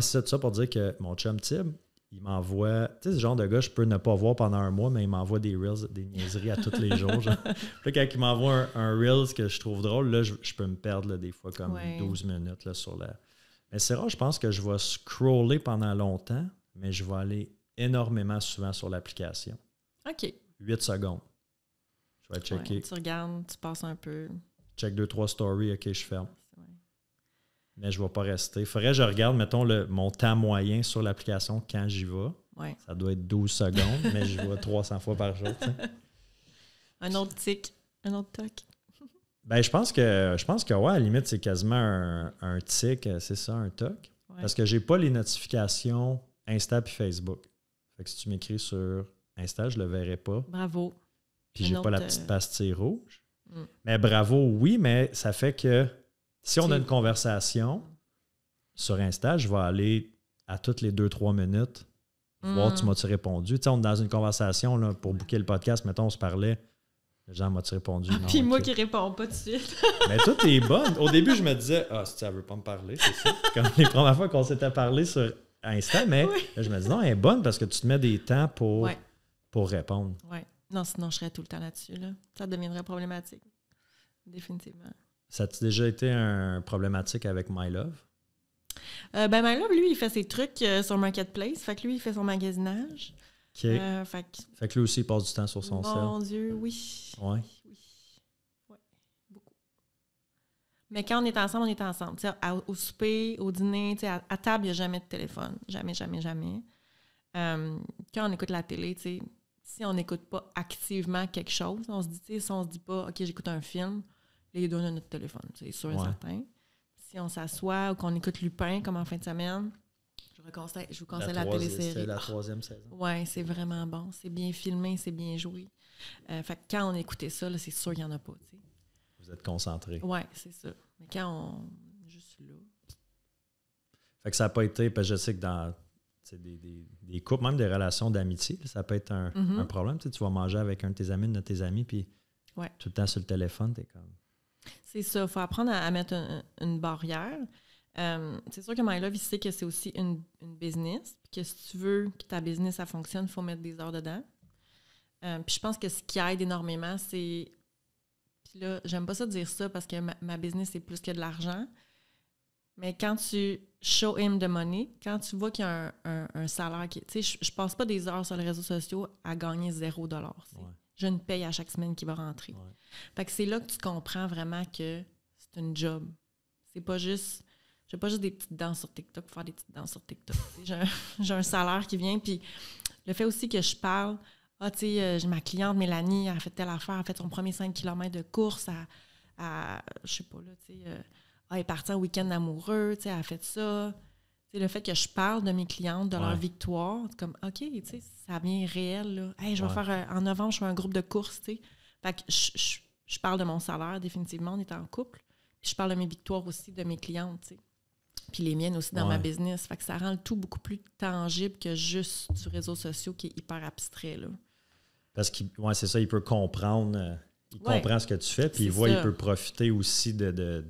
C'est ça pour dire que mon chum Tib, il m'envoie... Tu sais, ce genre de gars, je peux ne pas voir pendant un mois, mais il m'envoie des reels, des niaiseries à tous les jours. Genre. Puis là, quand il m'envoie un reels que je trouve drôle, là, je peux me perdre là, des fois comme 12 minutes là, sur la... Mais c'est rare, je pense que je vais scroller pendant longtemps, mais je vais aller énormément souvent sur l'application. OK. 8 secondes. Je vais checker. Ouais, tu regardes, tu passes un peu. Check 2-3 stories, OK, je ferme. Mais je ne vais pas rester. Il faudrait que je regarde, mettons, mon temps moyen sur l'application quand j'y vais. Ouais. Ça doit être 12 secondes, mais je vois 300 fois par jour. T'sais. Un autre tic, un autre toc. Ben, je pense que ouais, à la limite, c'est quasiment un tic, c'est ça, un toc. Ouais. Parce que j'ai pas les notifications Insta puis Facebook. Fait que si tu m'écris sur Insta, je le verrai pas. Bravo. Puis j'ai pas la petite pastille rouge. Mais bravo, oui, mais ça fait que si on a une conversation sur Insta, je vais aller à toutes les 2-3 minutes voir tu m'as-tu répondu. Tu sais, on est dans une conversation là, pour booker le podcast, mettons, on se parlait. Les gens m'as-tu répondu? Puis moi qui réponds pas tout de suite. Mais toi, t'es bonne. Au début, je me disais, si elle veut pas me parler, c'est ça. Comme les premières fois qu'on s'était parlé sur Insta, mais là, je me dis, non, elle est bonne parce que tu te mets des temps pour répondre. Oui. Non, sinon, je serais tout le temps là-dessus. Là. Ça deviendrait problématique. Définitivement. Ça a-tu déjà été un problématique avec My Love? My Love, lui, il fait ses trucs sur Marketplace. Fait que lui, il fait son magasinage. OK. Fait que lui aussi, il passe du temps sur son sel. Mon Dieu, oui. Oui. Oui, beaucoup. Mais quand on est ensemble, on est ensemble. Au souper, au dîner, à table, il n'y a jamais de téléphone. Jamais, jamais, jamais. Quand on écoute la télé, si on n'écoute pas activement quelque chose, on se dit, si on se dit pas, OK, j'écoute un film, les deux, on a notre téléphone, c'est sûr et certain. Si on s'assoit ou qu'on écoute Lupin, comme en fin de semaine, je vous conseille la télésérie. C'est la 3e saison. Oui, c'est vraiment bon. C'est bien filmé, c'est bien joué. Fait que quand on écoutait ça, là, c'est sûr qu'il n'y en a pas. T'sais. Vous êtes concentrés. Oui, c'est ça. Mais quand on est juste là. Fait que ça n'a pas été, parce que je sais que dans des couples, même des relations d'amitié, ça peut être un problème. Tu vas manger avec un de tes amis, une de tes amis, puis tout le temps sur le téléphone, t'es comme... C'est ça. Il faut apprendre à mettre une barrière. C'est sûr que My Love, il sait que c'est aussi une business, puis que si tu veux que ta business, ça fonctionne, il faut mettre des heures dedans. Puis je pense que ce qui aide énormément, c'est... Puis là, j'aime pas ça dire ça parce que ma business, c'est plus que de l'argent. Mais quand tu show him the money, quand tu vois qu'il y a un salaire qui... Tu sais, je passe pas des heures sur les réseaux sociaux à gagner 0 $. J'ai une paye à chaque semaine qui va rentrer. Ouais. Fait que c'est là que tu comprends vraiment que c'est une job. C'est pas juste... J'ai pas juste des petites danses sur TikTok pour faire des petites danses sur TikTok. J'ai un salaire qui vient. Puis le fait aussi que je parle... Ah, tu sais, ma cliente Mélanie, elle a fait telle affaire, elle a fait son premier 5 km de course je sais pas, là, tu sais, elle est partie en week-end amoureux, tu sais, elle a fait ça. Tu sais, le fait que je parle de mes clientes, de leur victoire, c'est comme, OK, tu sais, ça devient réel, là. Hey, je vais faire, en novembre, je fais un groupe de course, tu sais. Fait que je parle de mon salaire, définitivement, on est en couple. Puis je parle de mes victoires aussi, de mes clientes, tu sais. Puis les miennes aussi dans ma business. Fait que ça rend le tout beaucoup plus tangible que juste du réseau social qui est hyper abstrait, là. Parce que c'est ça, il peut comprendre, il comprend ce que tu fais, puis il peut profiter aussi de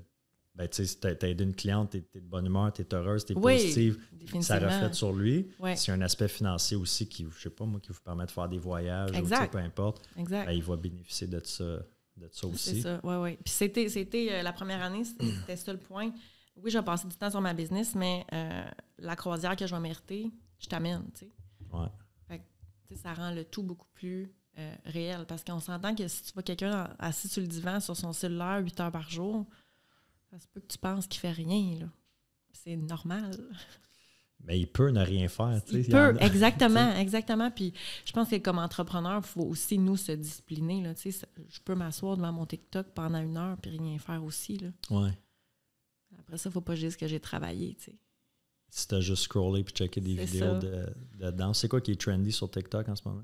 ben, tu sais, t'as aidé une cliente, t'es de bonne humeur, t'es heureuse, t'es positive, ça reflète sur lui. C'est un aspect financier aussi qui, je sais pas moi, qui vous permet de faire des voyages, ou, peu importe. Ben, il va bénéficier de ça aussi. C'est ça, oui. Puis c'était la première année, c'était ça le point. Oui, je vais passer du temps sur ma business, mais la croisière que je vais mériter, je t'amène, tu sais. Fait que, ça rend le tout beaucoup plus réel. Parce qu'on s'entend que si tu vois quelqu'un assis sur le divan, sur son cellulaire, 8 heures par jour, ça se peut que tu penses qu'il fait rien, là. C'est normal. Mais il peut ne rien faire, tu sais. Il peut, exactement. Puis je pense que comme entrepreneur, il faut aussi, nous, se discipliner, là. Tu sais, je peux m'asseoir devant mon TikTok pendant 1 heure puis rien faire aussi, là. Ouais. Après ça, il ne faut pas juste que j'ai travaillé, tu sais. Si tu as juste scrollé puis checké des vidéos de danse, c'est quoi qui est trendy sur TikTok en ce moment?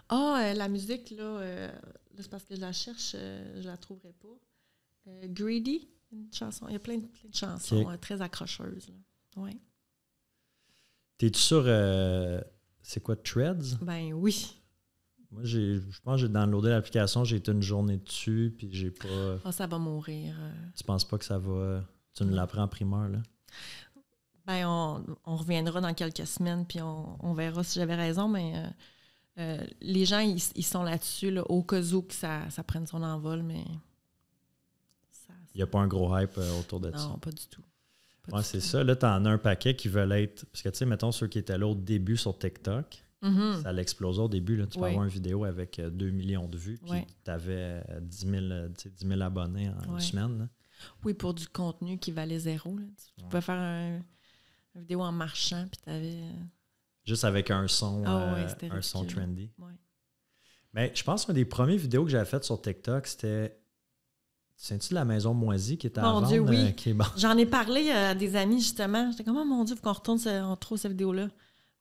La musique, là c'est parce que je la cherche, je la trouverai pas. Greedy, une chanson. Il y a plein de chansons très accrocheuses, là. Ouais. T'es-tu sur, c'est quoi, Threads? Ben oui. Moi, je pense que j'ai downloadé l'application, j'ai été une journée dessus, puis j'ai pas... Ah, ça va mourir. Tu penses pas que ça va... Tu nous l'apprends en primeur, là? Ben, on reviendra dans quelques semaines, puis on verra si j'avais raison, mais les gens, ils sont là-dessus, là, au cas où que ça prenne son envol, mais... Il n'y a pas un gros hype autour de ça? Non, pas du tout. C'est ça. Là, tu en as un paquet qui veulent être... Parce que, tu sais, mettons, ceux qui étaient là au début sur TikTok, ça allait exploser au début. Là. Tu peux avoir une vidéo avec 2 millions de vues, puis tu avais 10 000 abonnés en une semaine. Là. Oui, pour du contenu qui valait 0. Là. Tu pouvais faire une vidéo en marchant, puis tu avais... Juste avec un son, un son trendy. Ouais. Mais je pense qu'une des premières vidéos que j'avais faites sur TikTok, c'était... C'est-tu de la maison moisie qui était à vendre? Mon Dieu, oui. Bon. J'en ai parlé à des amis, justement. J'étais comme, oh mon Dieu, il faut qu'on retourne, on trouve cette vidéo-là.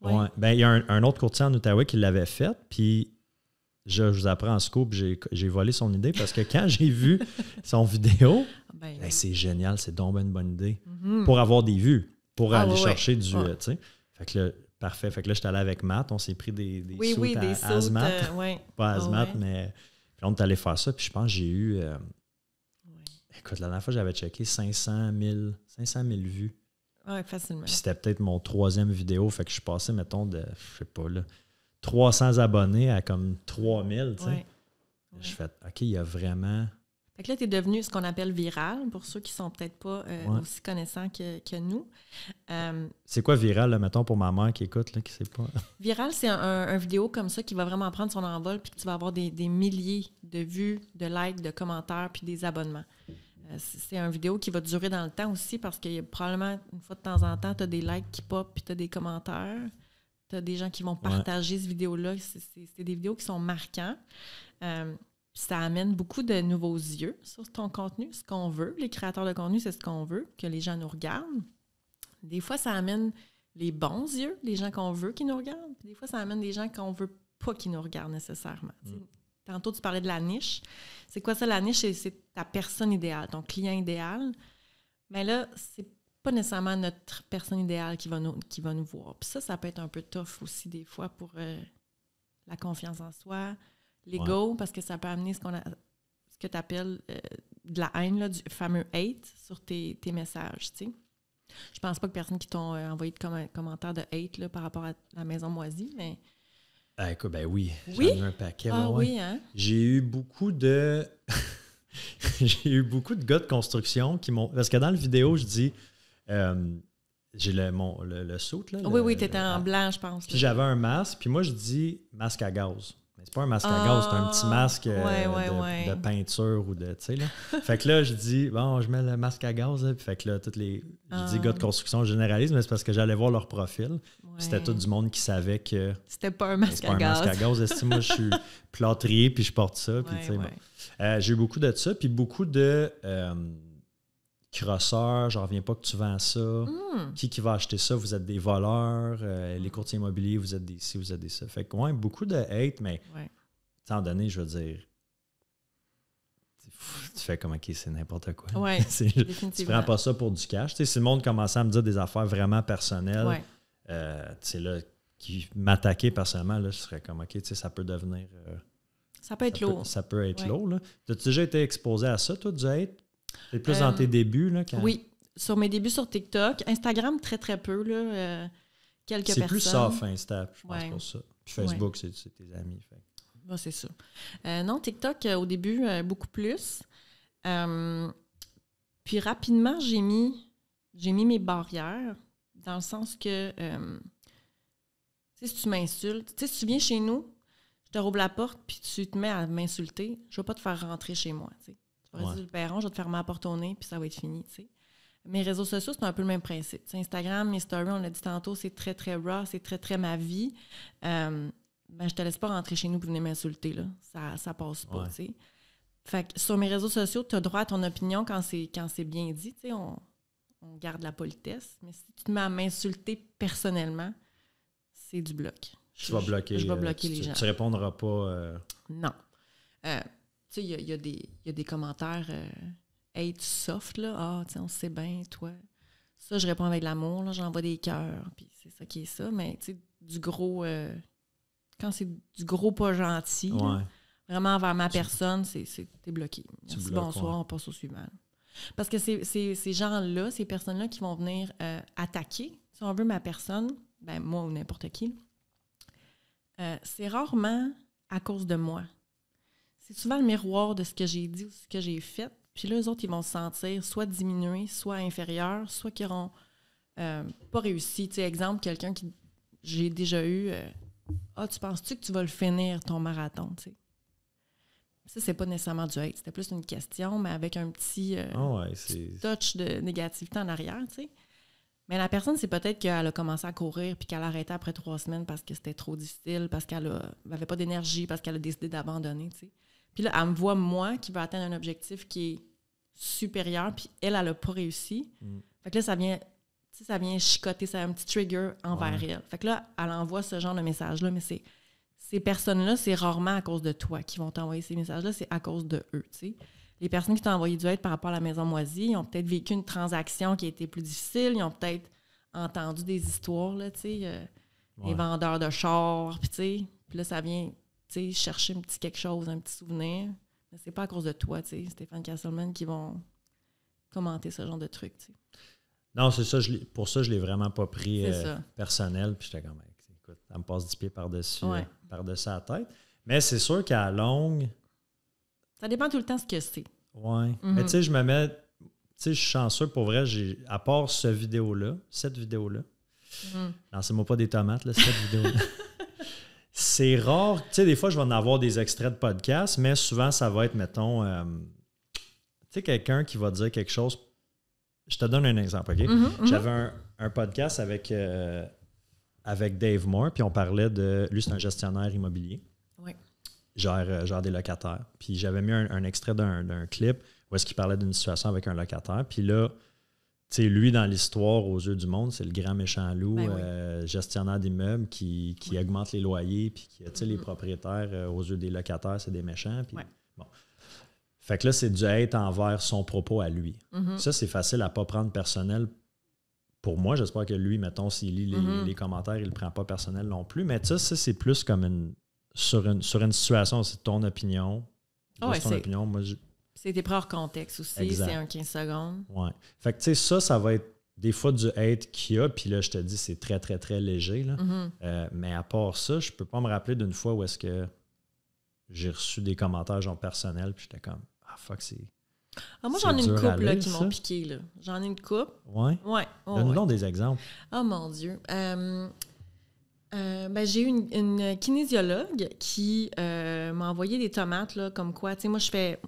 Ouais. Ben, il y a un autre courtier en Outaouais qui l'avait faite, puis je vous apprends en scoop, j'ai volé son idée parce que quand j'ai vu son vidéo, c'est génial, c'est donc une bonne idée. Pour avoir des vues, pour aller chercher du... tu sais. Fait que là, parfait. Fait que là, j'étais allé avec Matt, on s'est pris des sautes à Hazmat. Pas Hazmat, mais... Puis on est allé faire ça, puis je pense que j'ai eu... Écoute, la dernière fois, j'avais checké 500 000 vues. Oui, facilement. Puis c'était peut-être mon 3e vidéo. Fait que je suis passé, mettons, de, je sais pas, là, 300 abonnés à comme 3000, tu sais. Ouais. Je fais, OK, il y a vraiment... Fait que là, tu es devenu ce qu'on appelle viral, pour ceux qui sont peut-être pas aussi connaissants que nous. C'est quoi viral, là, mettons, pour ma mère qui écoute, là, qui sait pas? Viral, c'est un vidéo comme ça qui va vraiment prendre son envol puis que tu vas avoir des milliers de vues, de likes, de commentaires puis des abonnements. C'est une vidéo qui va durer dans le temps aussi parce que probablement, une fois de temps en temps, tu as des likes qui pop puis tu as des commentaires. Tu as des gens qui vont partager cette vidéo-là. C'est des vidéos qui sont marquantes. Ça amène beaucoup de nouveaux yeux sur ton contenu, ce qu'on veut. Les créateurs de contenu, c'est ce qu'on veut, que les gens nous regardent. Des fois, ça amène les bons yeux, les gens qu'on veut qui nous regardent. Puis des fois, ça amène des gens qu'on veut pas qui nous regardent nécessairement. Tantôt, tu parlais de la niche. C'est quoi ça, la niche? C'est ta personne idéale, ton client idéal. Mais là, c'est pas nécessairement notre personne idéale qui va nous voir. Puis ça peut être un peu tough aussi des fois pour la confiance en soi, l'ego, parce que ça peut amener ce que tu appelles de la haine, là, du fameux hate sur tes messages, tu sais. Je pense pas que personne qui t'ont envoyé de commentaires de hate là, par rapport à la maison moisie, mais... Écoute, ben oui. Oui? J'en ai un paquet. Oui, hein? J'ai eu beaucoup de... J'ai eu beaucoup de gars de construction qui m'ont... Parce que dans la vidéo, je dis... j'ai le suit, là. Oui, t'étais en blanc, je pense. Puis j'avais un masque, puis moi, je dis masque à gaz. Mais c'est pas un masque à gaz, c'est un petit masque de peinture ou de... Tu sais, là. Fait que là, je dis, bon, je mets le masque à gaz, là. Puis fait que là, je dis gars de construction, je généralise, mais c'est parce que j'allais voir leur profil. C'était tout du monde qui savait que... C'était pas un masque à gaz. C'est pas un masque à gaz. Est-ce que moi, je suis plâtrier, puis je porte ça, puis tu sais, bon. J'ai eu beaucoup de ça, puis beaucoup de... crosseurs, j'en reviens pas que tu vends ça. Qui va acheter ça? Vous êtes des voleurs. Les courtiers immobiliers, vous êtes des ci, vous êtes des ça. Fait que, beaucoup de hate, mais à un moment donné, je veux dire, tu fais comme, OK, c'est n'importe quoi. Ouais, tu prends pas ça pour du cash. Si le monde commençait à me dire des affaires vraiment personnelles, là, qui m'attaquaient personnellement, là, je serais comme, OK, ça peut devenir... ça peut être lourd. Ça peut être lourd. Là. As-tu déjà été exposé à ça, toi, du hate? C'est plus dans tes débuts, là? Oui, sur mes débuts sur TikTok. Instagram, très, très peu, là. Quelques personnes. C'est plus soft, Insta, je pense, pour ça. Puis Facebook, c'est tes amis. Fait. Bon, c'est ça. Non, TikTok, au début, beaucoup plus. Puis rapidement, j'ai mis mes barrières, dans le sens que, si tu m'insultes, si tu viens chez nous, je te rouvre la porte, puis tu te mets à m'insulter, je ne vais pas te faire rentrer chez moi, tu sais. Tu vas rester le perron, je vais te fermer la porte au nez, puis ça va être fini, tu sais. Mes réseaux sociaux, c'est un peu le même principe. T'sais, Instagram, mes stories, on l'a dit tantôt, c'est très, très raw, c'est très, très ma vie. Je te laisse pas rentrer chez nous pour venir m'insulter, là. Ça passe pas, tu sais. Fait que sur mes réseaux sociaux, tu as droit à ton opinion quand c'est bien dit, tu sais, on garde la politesse. Mais si tu te mets à m'insulter personnellement, c'est du bloc. Tu vas bloquer. Je vais bloquer les gens. Tu répondras pas... Non. Tu sais, il y a des commentaires... hate soft, là. Ah, tu sais, on sait bien, toi. Ça, je réponds avec de l'amour, là. J'envoie des cœurs, puis c'est ça qui est ça. Mais, tu sais, du gros... quand c'est du gros pas gentil, là, vraiment envers ma personne, t'es bloqué. Merci, bonsoir, on passe au suivant. Parce que ces gens-là, ces personnes-là qui vont venir attaquer, si on veut, ma personne, ben moi ou n'importe qui, c'est rarement à cause de moi. C'est souvent le miroir de ce que j'ai dit ou ce que j'ai fait. Puis là, eux autres, ils vont se sentir soit diminués, soit inférieurs, soit qui n'auront pas réussi. Tu sais, exemple, quelqu'un qui... J'ai déjà eu... tu penses-tu que tu vas le finir, ton marathon? Tu sais? Ça, c'est pas nécessairement du hate. C'était plus une question, mais avec un petit touch de négativité en arrière, tu sais. Mais la personne, c'est peut-être qu'elle a commencé à courir puis qu'elle a arrêté après 3 semaines parce que c'était trop difficile, parce qu'elle n'avait pas d'énergie, parce qu'elle a décidé d'abandonner, tu sais. Puis là, elle me voit, moi, qui veux atteindre un objectif qui est supérieur, puis elle n'a pas réussi. Fait que là, ça vient chicoter, ça a un petit trigger envers elle. Fait que là, elle envoie ce genre de message-là, mais ces personnes-là, c'est rarement à cause de toi qui vont t'envoyer ces messages-là, c'est à cause de eux, tu sais. Les personnes qui t'ont envoyé du hate par rapport à la maison moisie, ils ont peut-être vécu une transaction qui a été plus difficile, ils ont peut-être entendu des histoires, là, tu sais, des vendeurs de chars, puis tu sais, puis là, ça vient... chercher un petit quelque chose, un petit souvenir. Mais c'est pas à cause de toi, Stéphane Castleman, qui vont commenter ce genre de trucs. T'sais. Non, c'est ça. Pour ça, je l'ai vraiment pas pris personnel. Puis j'étais comme, écoute, ça me passe 10 pieds par-dessus la tête. Mais c'est sûr qu'à la longue... Ça dépend tout le temps ce que c'est. Oui. Mais tu sais, je me mets... Tu sais, je suis chanceux. Pour vrai, à part cette vidéo-là, lancez-moi pas des tomates, là, cette vidéo-là. C'est rare. Tu sais, des fois, je vais en avoir des extraits de podcast, mais souvent, ça va être, mettons, tu sais, quelqu'un qui va dire quelque chose. Je te donne un exemple, OK? J'avais un podcast avec Dave Moore, puis on parlait de... Lui, c'est un gestionnaire immobilier. Oui. Genre des locataires. Puis j'avais mis un extrait d'un clip où est-ce qu'il parlait d'une situation avec un locataire. Puis là, tu sais, lui, dans l'histoire, aux yeux du monde, c'est le grand méchant loup, gestionnaire d'immeubles qui augmente les loyers, puis qui, tu sais, les propriétaires, aux yeux des locataires, c'est des méchants. Puis, bon. Fait que là, c'est du hate envers son propos à lui. Ça, c'est facile à ne pas prendre personnel. Pour moi, j'espère que lui, mettons, s'il lit les commentaires, il ne le prend pas personnel non plus. Mais ça c'est plus comme sur une situation, c'est ton opinion. C'est ton opinion. Moi, c'est tes propres contextes aussi, exact. C'est un 15 secondes. Oui. Fait que, tu sais, ça va être des fois du hate qu'il y a, puis là, je te dis, c'est très, très, très léger, là. Mais à part ça, je peux pas me rappeler d'une fois où est-ce que j'ai reçu des commentaires genre personnels, puis j'étais comme, fuck, c'est... moi, c'est j'en ai une dur à couple là, lire, qui ça. m'ont piqué. Là. J'en ai une couple. Ouais? Ouais. Donne-nous donc des exemples. Oh mon Dieu. J'ai eu une kinésiologue qui m'a envoyé des tomates, là, comme quoi, tu sais, moi, je fais...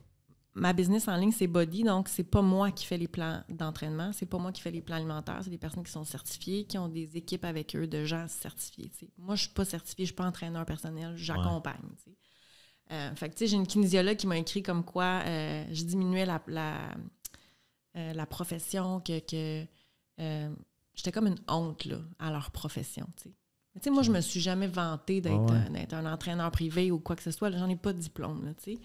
Ma business en ligne, c'est Body, donc c'est pas moi qui fais les plans d'entraînement, c'est pas moi qui fais les plans alimentaires, c'est des personnes qui sont certifiées, qui ont des équipes avec eux de gens certifiés. T'sais. Moi, je suis pas certifiée, je suis pas entraîneur personnel, j'accompagne. Ouais. Fait que, tu sais, j'ai une kinésiologue qui m'a écrit comme quoi je diminuais la profession, que j'étais comme une honte là, à leur profession, tu sais. Tu sais, moi, je me suis jamais vantée d'être un entraîneur privé ou quoi que ce soit. Là, j'en ai pas de diplôme, là, tu sais.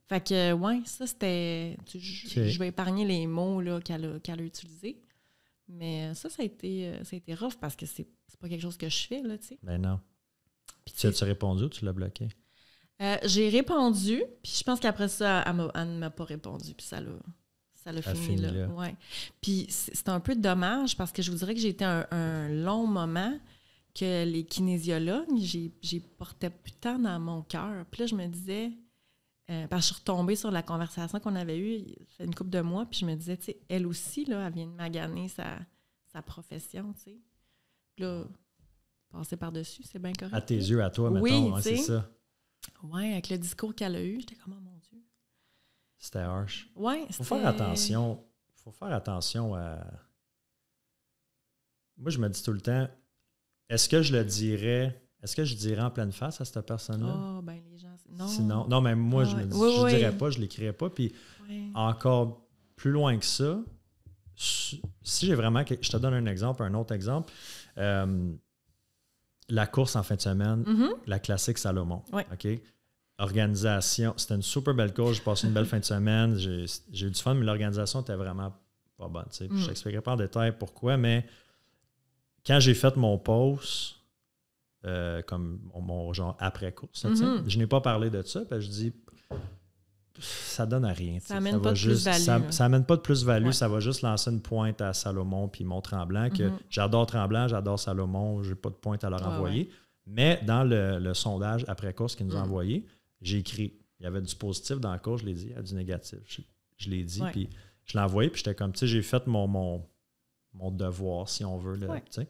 Fait que, ouais, ça, c'était... Je vais épargner les mots là, qu'elle a utilisés. Mais ça a été rough parce que c'est pas quelque chose que je fais, là, tu sais. Ben non. Puis tu as-tu répondu ou tu l'as bloqué? J'ai répondu, puis je pense qu'après ça, elle ne m'a pas répondu, puis ça l'a fini là. Ouais. Puis c'est un peu dommage parce que je vous dirais que j'ai été un long moment que les kinésiologues, j'ai porté plus de temps dans mon cœur. Puis là, je me disais... parce que je suis retombée sur la conversation qu'on avait eue il y a une couple de mois, puis je me disais, tu sais, elle aussi, là, elle vient de maganer sa profession, tu sais. Là, passer par-dessus, c'est bien correct. À tes yeux, à toi, mettons, oui, c'est ça. Oui, avec le discours qu'elle a eu, j'étais comme, oh mon Dieu. C'était harsh. Oui, Faut faire attention. Faut faire attention à... Moi, je me dis tout le temps, est-ce que je dirais en pleine face à cette personne-là? Oh, ben les gens... Non. Sinon, non, mais moi, je me dis, je dirais pas, je l'écrirais pas. Puis encore plus loin que ça, si j'ai vraiment... Je te donne un autre exemple. La course en fin de semaine, la classique Salomon. OK? Organisation, c'était une super belle course. J'ai passé une belle fin de semaine. J'ai eu du fun, mais l'organisation était vraiment pas bonne. Je ne t'expliquerai pas en détail pourquoi, mais quand j'ai fait mon post... comme mon genre après-course. Je n'ai pas parlé de ça, parce que je dis ça donne à rien. Ça n'amène pas de plus-value. Ça amène pas de plus-value, ça va juste lancer une pointe à Salomon puis Mont-Tremblant, que j'adore Tremblant, j'adore Salomon, j'ai pas de pointe à leur envoyer. Ouais. Mais dans le sondage après-course qu'ils nous ont envoyé, j'ai écrit, il y avait du positif dans la course, je l'ai dit, il y a du négatif. Je l'ai dit, puis je l'ai envoyé, puis j'étais comme, tu sais, j'ai fait mon devoir, si on veut, tu sais.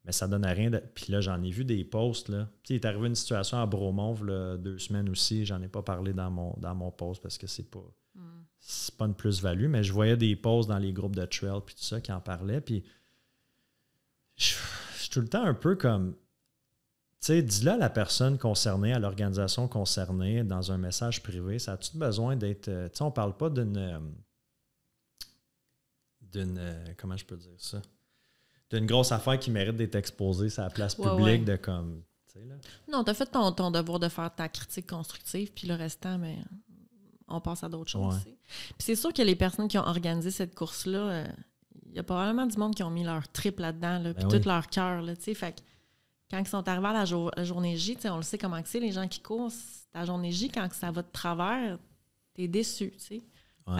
Mais ça donne à rien. Puis là, j'en ai vu des posts. Là. Il est arrivé une situation à Bromont, là, 2 semaines aussi. J'en ai pas parlé dans mon post parce que c'est pas une plus-value. Mais je voyais des posts dans les groupes de trail puis tout ça qui en parlaient. Puis je suis tout le temps un peu comme... Tu sais, dis-le à la personne concernée, à l'organisation concernée, dans un message privé. Ça a-tu besoin d'être... tu sais, on parle pas d'une... comment je peux dire ça? D'une grosse affaire qui mérite d'être exposée sur la place publique de comme... Là. Non, tu as fait ton devoir de faire ta critique constructive, puis le restant, mais on passe à d'autres choses. Puis c'est sûr que les personnes qui ont organisé cette course-là, il y a probablement du monde qui ont mis leur trip là-dedans, là, puis tout leur cœur. Fait que quand ils sont arrivés à la journée J, on le sait comment c'est, les gens qui courent, ta journée J, quand ça va de travers, t'es déçu. Fait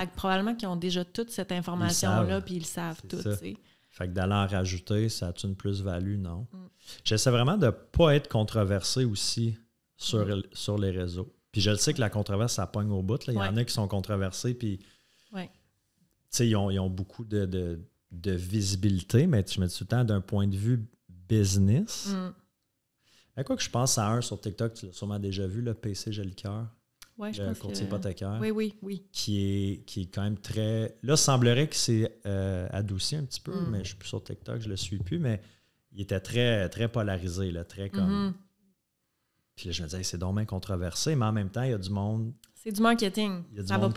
que probablement qu'ils ont déjà toute cette information-là, puis ils le savent tout. Fait que d'aller en rajouter, ça a une plus-value? Non. J'essaie vraiment de ne pas être controversé aussi sur les réseaux. Puis je le sais que la controverse, ça pogne au bout. Là. Il y en a qui sont controversés, puis ils ont beaucoup de visibilité, mais je me dis tout le temps d'un point de vue business. Quoi que je pense à un sur TikTok, tu l'as sûrement déjà vu, le PC Jolicoeur. Ouais, le courtier hypothécaire. Oui. Qui est quand même très... Là, semblerait que c'est adouci un petit peu, mais je suis plus sur TikTok, je le suis plus, mais il était très, très polarisé, là, très comme... Puis là, je me disais, c'est donc bien controversé, mais en même temps, il y a du monde... C'est du marketing. Il y a du monde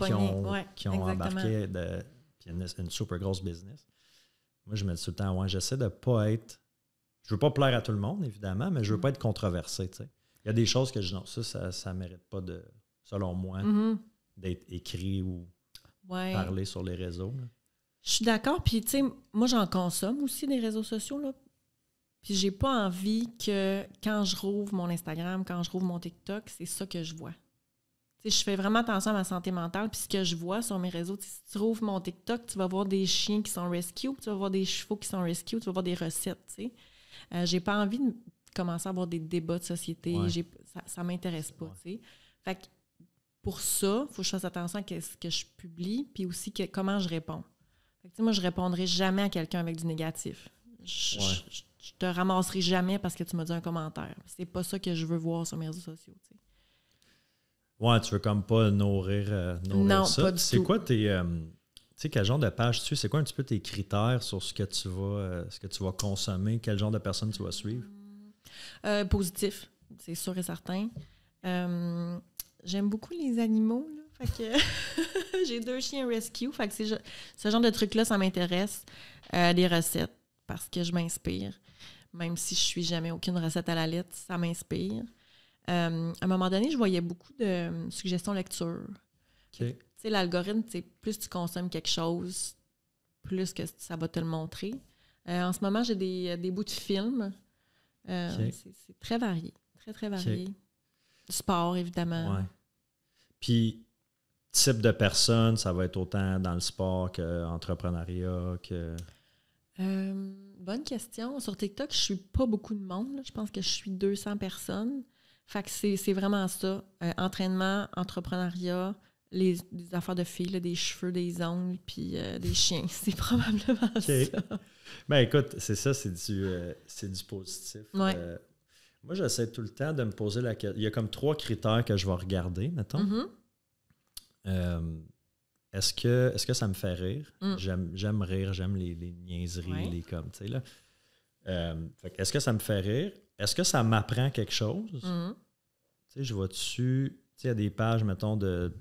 qui ont embarqué, puis il y a une super grosse business. Moi, je me dis tout le temps, j'essaie de ne pas être... Je veux pas plaire à tout le monde, évidemment, mais je veux pas être controversé, tu sais. Il y a des choses que je dis, non, ça mérite pas de... selon moi, d'être écrit ou parlé sur les réseaux. Là. Je suis d'accord. Puis, tu sais, moi, j'en consomme aussi des réseaux sociaux. Là. Puis, j'ai pas envie que quand je rouvre mon Instagram, quand je rouvre mon TikTok, c'est ça que je vois. Tu sais, je fais vraiment attention à ma santé mentale. Puis, ce que je vois sur mes réseaux, si tu rouvres mon TikTok, tu vas voir des chiens qui sont rescue, tu vas voir des chevaux qui sont rescue, tu vas voir des recettes, tu sais. J'ai pas envie de commencer à avoir des débats de société. Ça m'intéresse pas, tu sais. Fait que pour ça, il faut que je fasse attention à ce que je publie, puis aussi comment je réponds. Fait que, moi, je ne répondrai jamais à quelqu'un avec du négatif. Je te ramasserai jamais parce que tu m'as dit un commentaire. C'est pas ça que je veux voir sur mes réseaux sociaux. T'sais. Ouais, tu veux comme pas nourrir non, ça. Pas du c'est tout. Quoi tes... tu sais, quel genre de page tu suis? C'est quoi un petit peu tes critères sur ce que tu vas consommer? Quel genre de personnes tu vas suivre? Positif, c'est sûr et certain. J'aime beaucoup les animaux. Là, fait que j'ai 2 chiens rescue. Fait que ce genre de trucs-là, ça m'intéresse. Des recettes, parce que je m'inspire. Même si je ne suis jamais aucune recette à la lettre, ça m'inspire. À un moment donné, je voyais beaucoup de suggestions lecture. Okay. Tu sais, l'algorithme, plus tu consommes quelque chose, plus que ça va te le montrer. En ce moment, j'ai des bouts de films. Okay. C'est très varié. Très, très varié. Okay. Du sport, évidemment. Ouais. Puis, type de personne, ça va être autant dans le sport qu'entrepreneuriat, que... Bonne question. Sur TikTok, je suis pas beaucoup de monde. Là. Je pense que je suis 200 personnes. Fait que c'est vraiment ça. Entraînement, entrepreneuriat, les affaires de filles, là, des cheveux, des ongles, puis des chiens. C'est probablement okay. ça. Ben écoute, c'est ça, c'est du positif. Ouais. Moi, j'essaie tout le temps de me poser la question. Il y a comme 3 critères que je vais regarder, mettons. Mm-hmm. Est-ce que ça me fait rire? J'aime rire, j'aime les niaiseries, les comme, tu sais, là. Est-ce que ça me fait rire? Est-ce que ça m'apprend quelque chose? Mm-hmm. Tu sais, je vois dessus, tu sais, il y a des pages, mettons, de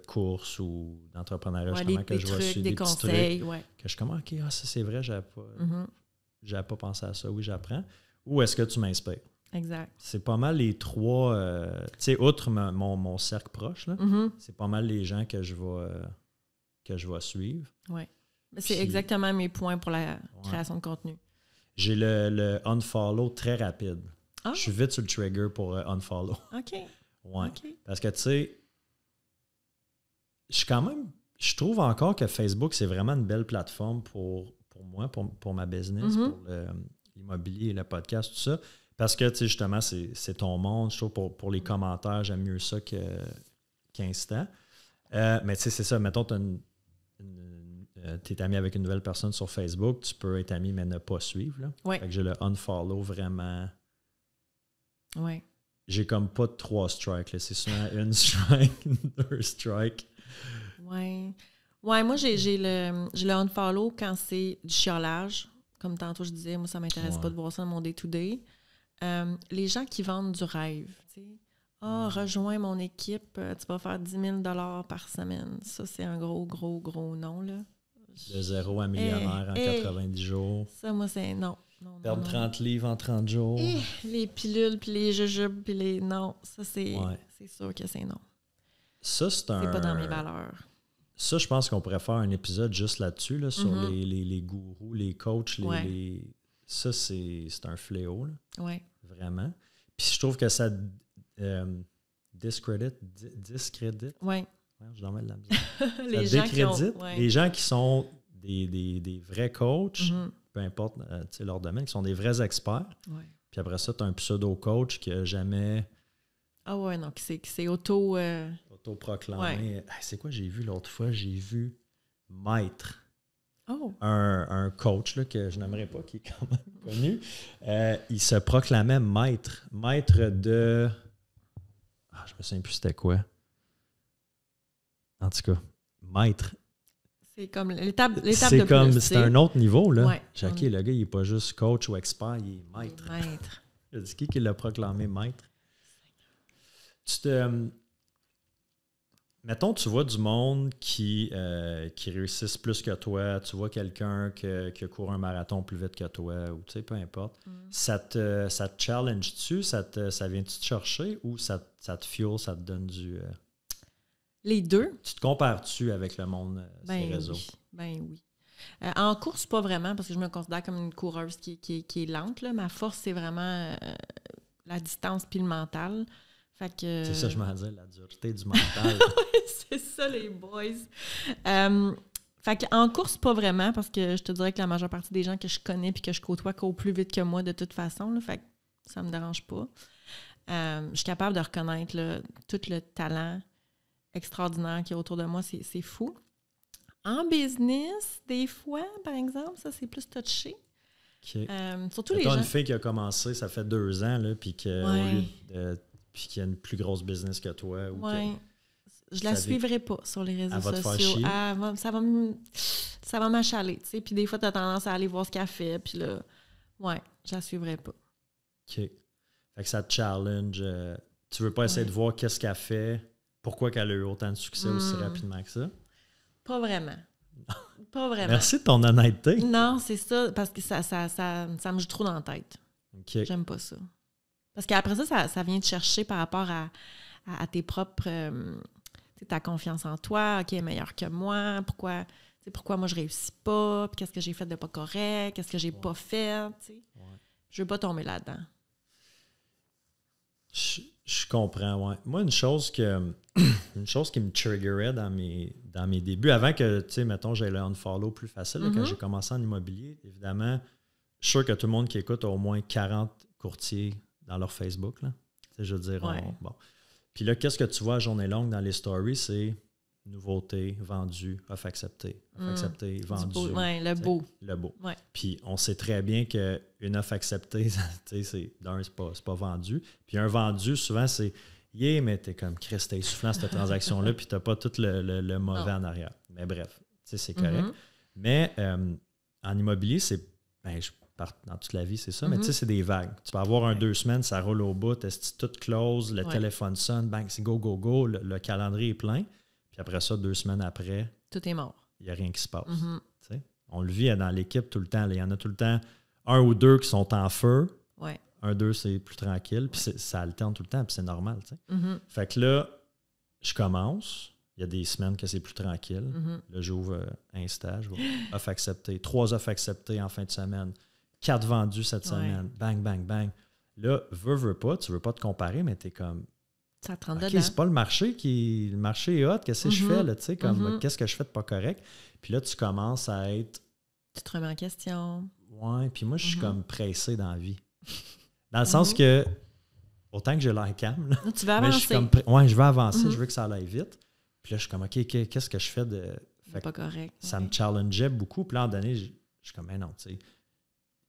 courses ou d'entrepreneuriat, justement, que je vois dessus, des conseils, trucs, que je commence, OK, ça c'est vrai, j'avais pas pensé à ça, oui, j'apprends. Ou est-ce que tu m'inspires? Exact. C'est pas mal les 3, tu sais, outre mon cercle proche, là, c'est pas mal les gens que je vais suivre. Oui. C'est exactement mes points pour la création de contenu. J'ai le unfollow très rapide. Ah. Je suis vite sur le trigger pour unfollow. OK. Ouais. Okay. Parce que, tu sais, je trouve encore que Facebook, c'est vraiment une belle plateforme pour moi, pour ma business, pour l'immobilier, le podcast, tout ça. Parce que, tu sais, justement, c'est ton monde. Je trouve pour les commentaires, j'aime mieux ça qu'Insta. Mais tu sais, c'est ça. Mettons, tu es ami avec une nouvelle personne sur Facebook, tu peux être ami, mais ne pas suivre. Là. Ouais. Fait que j'ai le unfollow vraiment. Oui. J'ai comme pas de 3 strikes. Là. C'est souvent 1 strike, 2 strikes. Oui. Ouais, moi, j'ai le unfollow quand c'est du chiolage. Comme tantôt, je disais, moi, ça m'intéresse pas de voir ça dans mon day-to-day. Les gens qui vendent du rêve, tu sais. Rejoins mon équipe, tu vas faire 10 000 $ par semaine. Ça, c'est un gros non, là. De 0 à millionnaire en 90 jours. Ça, moi, c'est non. Perdre 30 livres en 30 jours. Les pilules, puis les jujubes, puis les... Non, ça, c'est sûr que c'est non. Ça, c'est pas dans mes valeurs. Ça, je pense qu'on pourrait faire un épisode juste là-dessus, là, sur les gourous, les coachs, Ça, c'est un fléau, là. Oui. Vraiment. Puis je trouve que ça discrédite. Oui. Je dormais de la misère. Les ça gens décrédite qui ont, les gens qui sont des vrais coachs, peu importe leur domaine, qui sont des vrais experts. Ouais. Puis après ça, tu as un pseudo-coach qui n'a jamais... Ah ouais, non, qui s'est autoproclamé. Ouais. Hey, c'est quoi j'ai vu l'autre fois? J'ai vu Maître. Oh. Un coach là, que je n'aimerais pas, qui est quand même connu. Il se proclamait maître. Maître de... je me souviens plus c'était quoi. En tout cas, maître. C'est comme l'étape c'est de comme, plus. C'est un autre niveau, là. Ouais. OK, le gars, il n'est pas juste coach ou expert, il est maître. Maître. C'est qui l'a proclamé maître? Mettons, tu vois du monde qui réussissent plus que toi, tu vois quelqu'un qui court un marathon plus vite que toi, ou tu sais, peu importe. Ça te challenge-tu? Ça vient-tu te chercher ou ça te fuel, ça te donne du... Les deux. Tu te compares-tu avec le monde sur les réseaux? Oui. Ben oui. En course, pas vraiment, parce que je me considère comme une coureuse qui est lente. Là. Ma force, c'est vraiment la distance puis le mental. Fait que, c'est ça, je m'en disais, la dureté du mental. Oui, c'est ça, les boys. Fait qu'en course, pas vraiment, parce que je te dirais que la majeure partie des gens que je connais puis que je côtoie courent plus vite que moi de toute façon. Là, fait que ça me dérange pas. Je suis capable de reconnaître là, tout le talent extraordinaire qui est autour de moi. C'est fou. En business, des fois, par exemple, ça, c'est plus touché. Okay. Surtout les gens... une fille qui a commencé, ça fait 2 ans, là, puis qu'il y a une plus grosse business que toi. Oui. Je la suivrai pas sur les réseaux sociaux. Ça va m'achaler, tu sais. Puis des fois, tu as tendance à aller voir ce qu'elle fait, puis là, je la suivrai pas. OK. Fait que ça te challenge. Tu veux pas essayer de voir qu'est-ce qu'elle fait, pourquoi qu'elle a eu autant de succès aussi rapidement que ça? Pas vraiment. Pas vraiment. Merci de ton honnêteté. Non, c'est ça, parce que ça me joue trop dans la tête. Okay. J'aime pas ça. Parce qu'après ça vient te chercher par rapport à tes propres... ta confiance en toi, OK, elle est meilleure que moi, pourquoi moi je réussis pas, puis qu'est-ce que j'ai fait de pas correct, qu'est-ce que j'ai pas fait, tu sais. Ouais. Je veux pas tomber là-dedans. Je comprends, ouais. Moi, une chose qui me triggerait dans mes débuts, avant que, tu sais, mettons, j'aille le unfollow plus facile, là, quand j'ai commencé en immobilier, évidemment, je suis sûr que tout le monde qui écoute a au moins 40 courtiers dans leur Facebook, là. Tu sais, je veux dire, bon. Puis là, qu'est-ce que tu vois à journée longue dans les stories? C'est nouveauté, vendu, offre acceptée, vendu. Le beau. Le beau. Ouais. Puis on sait très bien qu'une offre acceptée, c'est pas vendu. Puis un vendu, souvent, c'est mais t'es comme Chris, t'es essoufflant cette transaction-là, puis t'as pas tout le mauvais en arrière. Mais bref, c'est correct. Mais en immobilier, c'est. Dans toute la vie, c'est ça. Mais tu sais, c'est des vagues. Tu peux avoir 2 semaines, ça roule au bout, tout close, le téléphone sonne, bang, c'est go, le calendrier est plein. Puis après ça, 2 semaines après... Tout est mort. Il n'y a rien qui se passe. On le vit dans l'équipe tout le temps. Il y en a tout le temps 1 ou 2 qui sont en feu. Ouais. 1-2, c'est plus tranquille. Puis ça alterne tout le temps, puis c'est normal. Fait que là, je commence. Il y a des semaines que c'est plus tranquille. Là, j'ouvre un stage. Offre acceptée. 3 offres acceptées en fin de semaine. 4 vendus cette semaine. Bang, bang, bang. Là, veux pas, tu veux pas te comparer, mais t'es comme... Ça te rend OK, dedans. c'est pas le marché qui... Le marché est hot. Qu'est-ce que je fais, là, tu sais, comme... Qu'est-ce que je fais de pas correct? Puis là, tu commences à être... Tu te remets en question. Ouais, puis moi, je suis comme pressé dans la vie. Dans le sens que, autant que j'ai l'air calme, là, tu veux avancer. Je suis comme... je veux avancer, je veux que ça aille vite. Puis là, je suis comme, OK, qu'est-ce que je fais de... Fait pas correct. Ça me challengeait beaucoup. Puis là, en donné, je suis comme, non, tu sais...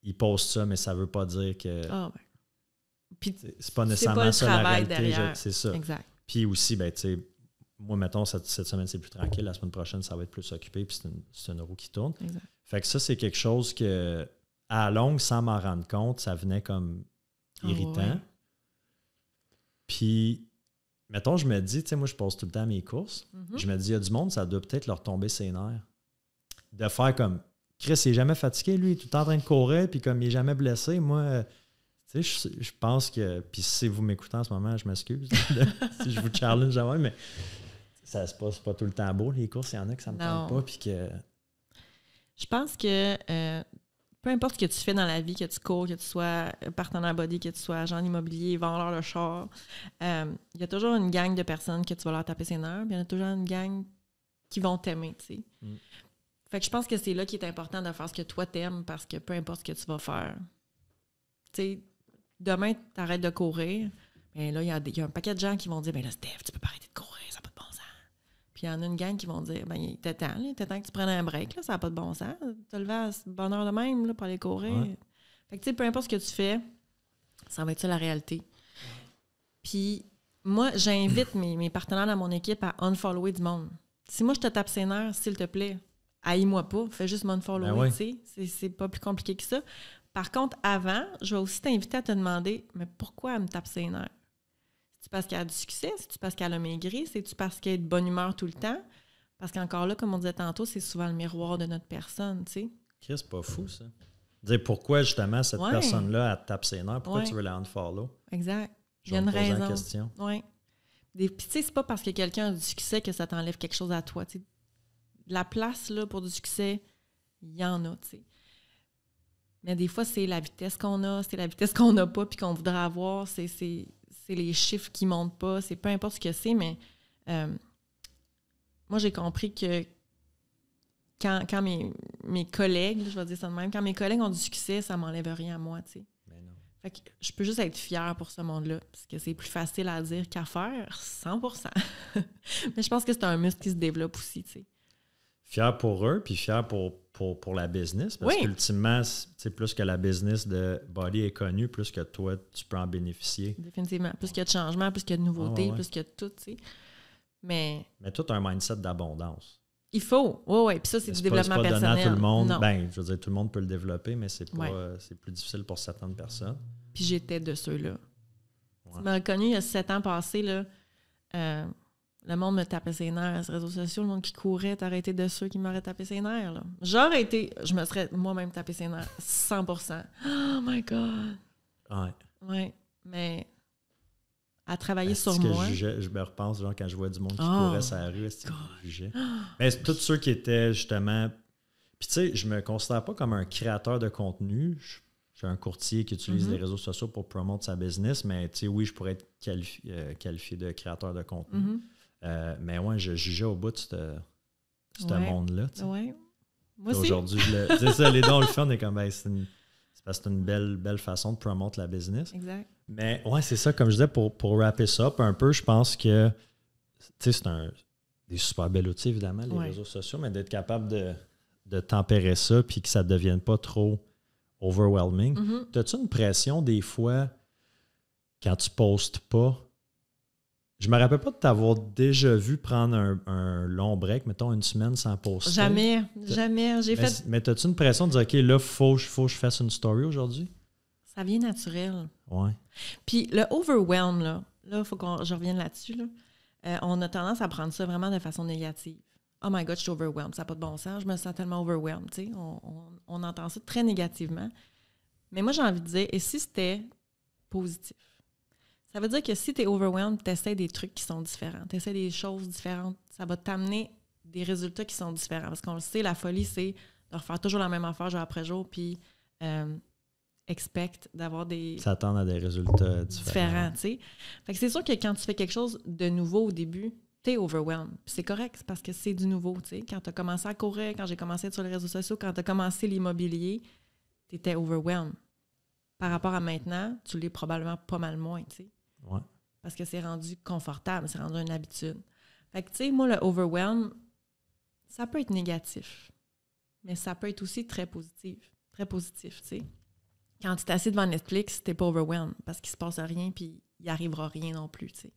Ils postent ça, mais ça ne veut pas dire que... Puis c'est pas nécessairement ça la réalité. C'est ça. Exact. Puis aussi, ben, tu sais, moi, mettons, cette semaine, c'est plus tranquille. La semaine prochaine, ça va être plus occupé, puis c'est une roue qui tourne. Exact. Fait que ça, c'est quelque chose que, à la longue, sans m'en rendre compte, ça venait comme irritant. Puis, mettons, je me dis, tu sais, moi, je pose tout le temps mes courses. Je me dis, il y a du monde, ça doit peut-être leur tomber ses nerfs. De faire comme... Chris, il n'est jamais fatigué, lui, il est tout le temps en train de courir, puis comme il n'est jamais blessé, moi, tu sais, je pense que, puis si vous m'écoutez en ce moment, je m'excuse si je vous challenge, mais ça se passe pas tout le temps beau, les courses, il y en a que ça me tente pas, puis que... Je pense que peu importe ce que tu fais dans la vie, que tu cours, que tu sois partenaire body, que tu sois agent immobilier, vendeur de char, il y a toujours une gang de personnes que tu vas leur taper ses nerfs, puis il y en a toujours une gang qui vont t'aimer, tu sais. Fait que je pense que c'est là qu'il est important de faire ce que toi t'aimes, parce que peu importe ce que tu vas faire. Tu sais, demain, t'arrêtes de courir, bien là, il y a un paquet de gens qui vont dire, ben là, Steph, tu peux pas arrêter de courir, ça n'a pas de bon sens. Puis il y en a une gang qui vont dire, ben il était temps que tu prennes un break, là, ça n'a pas de bon sens. Tu te levé à bonne heure de même là, pour aller courir. Ouais. Fait que tu sais, peu importe ce que tu fais, ça va être ça la réalité. Puis moi, j'invite mes partenaires dans mon équipe à unfollower du monde. Si moi, je te tape ses nerfs, s'il te plaît, haïs-moi pas, fais juste m'unfollower, tu sais. C'est pas plus compliqué que ça. Par contre, avant, je vais aussi t'inviter à te demander, mais pourquoi elle me tape ses nerfs? C'est-tu parce qu'elle a du succès? C'est-tu parce qu'elle a maigri? C'est-tu parce qu'elle est de bonne humeur tout le temps? Parce qu'encore là, comme on disait tantôt, c'est souvent le miroir de notre personne, tu sais. C'est pas fou, ça. Dire pourquoi, justement, cette personne-là, elle te tape ses nerfs? Pourquoi tu veux la unfollow? Exact. Il y a une raison. La question. Oui. Puis, tu sais, c'est pas parce que quelqu'un a du succès que ça t'enlève quelque chose à toi, tu sais. La place là, pour du succès, il y en a, tu sais. Mais des fois, c'est la vitesse qu'on a, c'est la vitesse qu'on n'a pas puis qu'on voudrait avoir, c'est les chiffres qui ne montent pas, c'est peu importe ce que c'est, mais moi, j'ai compris que quand mes collègues, je vais dire ça de même, quand mes collègues ont du succès, ça ne m'enlève rien à moi, tu sais. Fait que je peux juste être fière pour ce monde-là, parce que c'est plus facile à dire qu'à faire, 100%. Mais je pense que c'est un muscle qui se développe aussi, tu sais. Fier pour eux, puis fier pour la business, parce qu'ultimement, plus que la business de Body est connue, plus que toi, tu peux en bénéficier. Définitivement. Plus qu'il y a de changements, plus qu'il y a de nouveautés, plus qu'il y a de tout, tu sais. Mais toi, tu as un mindset d'abondance. Il faut. Oui. Puis ça, c'est du développement personnel. C'est pas donné à tout le monde. Non. Ben, je veux dire, tout le monde peut le développer, mais c'est pas, c'est plus difficile pour certaines personnes. Puis j'étais de ceux-là. Ouais. Tu m'as reconnu il y a 7 ans passés, là. Le monde me tapait ses nerfs sur les réseaux sociaux. Le monde qui courait, t'aurais été de ceux qui m'auraient tapé ses nerfs, là. Je me serais moi-même tapé ses nerfs. 100%. Oh my God! Ouais. Oui. Mais à travailler sur moi. Je me repense, genre, quand je vois du monde qui courait sur la rue, est-ce que je jugeais? Mais tous ceux qui étaient justement. Puis, tu sais, je me considère pas comme un créateur de contenu. Je suis un courtier qui utilise les réseaux sociaux pour promouvoir sa business, mais, tu sais, oui, je pourrais être qualifié de créateur de contenu. Mais ouais, je jugeais au bout de ce monde-là. Oui. Moi aussi. Aujourd'hui, c'est ça, les dons, le fait, on est comme, c'est parce que c'est une belle façon de promouvoir la business. Exact. Mais ouais, c'est ça, comme je disais, pour wrapper ça up un peu, je pense que, tu sais, c'est des super belles outils, évidemment, les réseaux sociaux, mais d'être capable de tempérer ça puis que ça ne devienne pas trop overwhelming. T'as-tu une pression des fois quand tu postes pas? Je me rappelle pas de t'avoir déjà vu prendre un long break, mettons une semaine sans poster. Jamais. Mais t'as-tu une pression de dire, OK, là, faut que je fasse une story aujourd'hui? Ça vient naturel. Ouais. Puis le overwhelm, là, il faut que je revienne là-dessus. Là. On a tendance à prendre ça vraiment de façon négative. Oh my God, je suis overwhelmed. Ça n'a pas de bon sens. Je me sens tellement overwhelmed. Tu sais, on entend ça très négativement. Mais moi, j'ai envie de dire, et si c'était positif? Ça veut dire que si tu es overwhelmed, tu essaies des trucs qui sont différents. Tu essaies des choses différentes. Ça va t'amener des résultats qui sont différents. Parce qu'on le sait, la folie, c'est de refaire toujours la même affaire jour après jour, puis expect d'avoir des... S'attendre à des résultats différents. Tu sais. Fait que c'est sûr que quand tu fais quelque chose de nouveau au début, t'es overwhelmed. Puis c'est correct, c'est parce que c'est du nouveau, tu sais. Quand tu as commencé à courir, quand j'ai commencé à être sur les réseaux sociaux, quand tu as commencé l'immobilier, tu étais overwhelmed. Par rapport à maintenant, tu l'es probablement pas mal moins, tu sais. Ouais. Parce que c'est rendu confortable, c'est rendu une habitude. Fait que, tu sais, moi, le overwhelm, ça peut être négatif, mais ça peut être aussi très positif, tu sais. Quand tu es assis devant Netflix, t'es pas overwhelmed parce qu'il se passe rien puis il arrivera rien non plus, tu sais.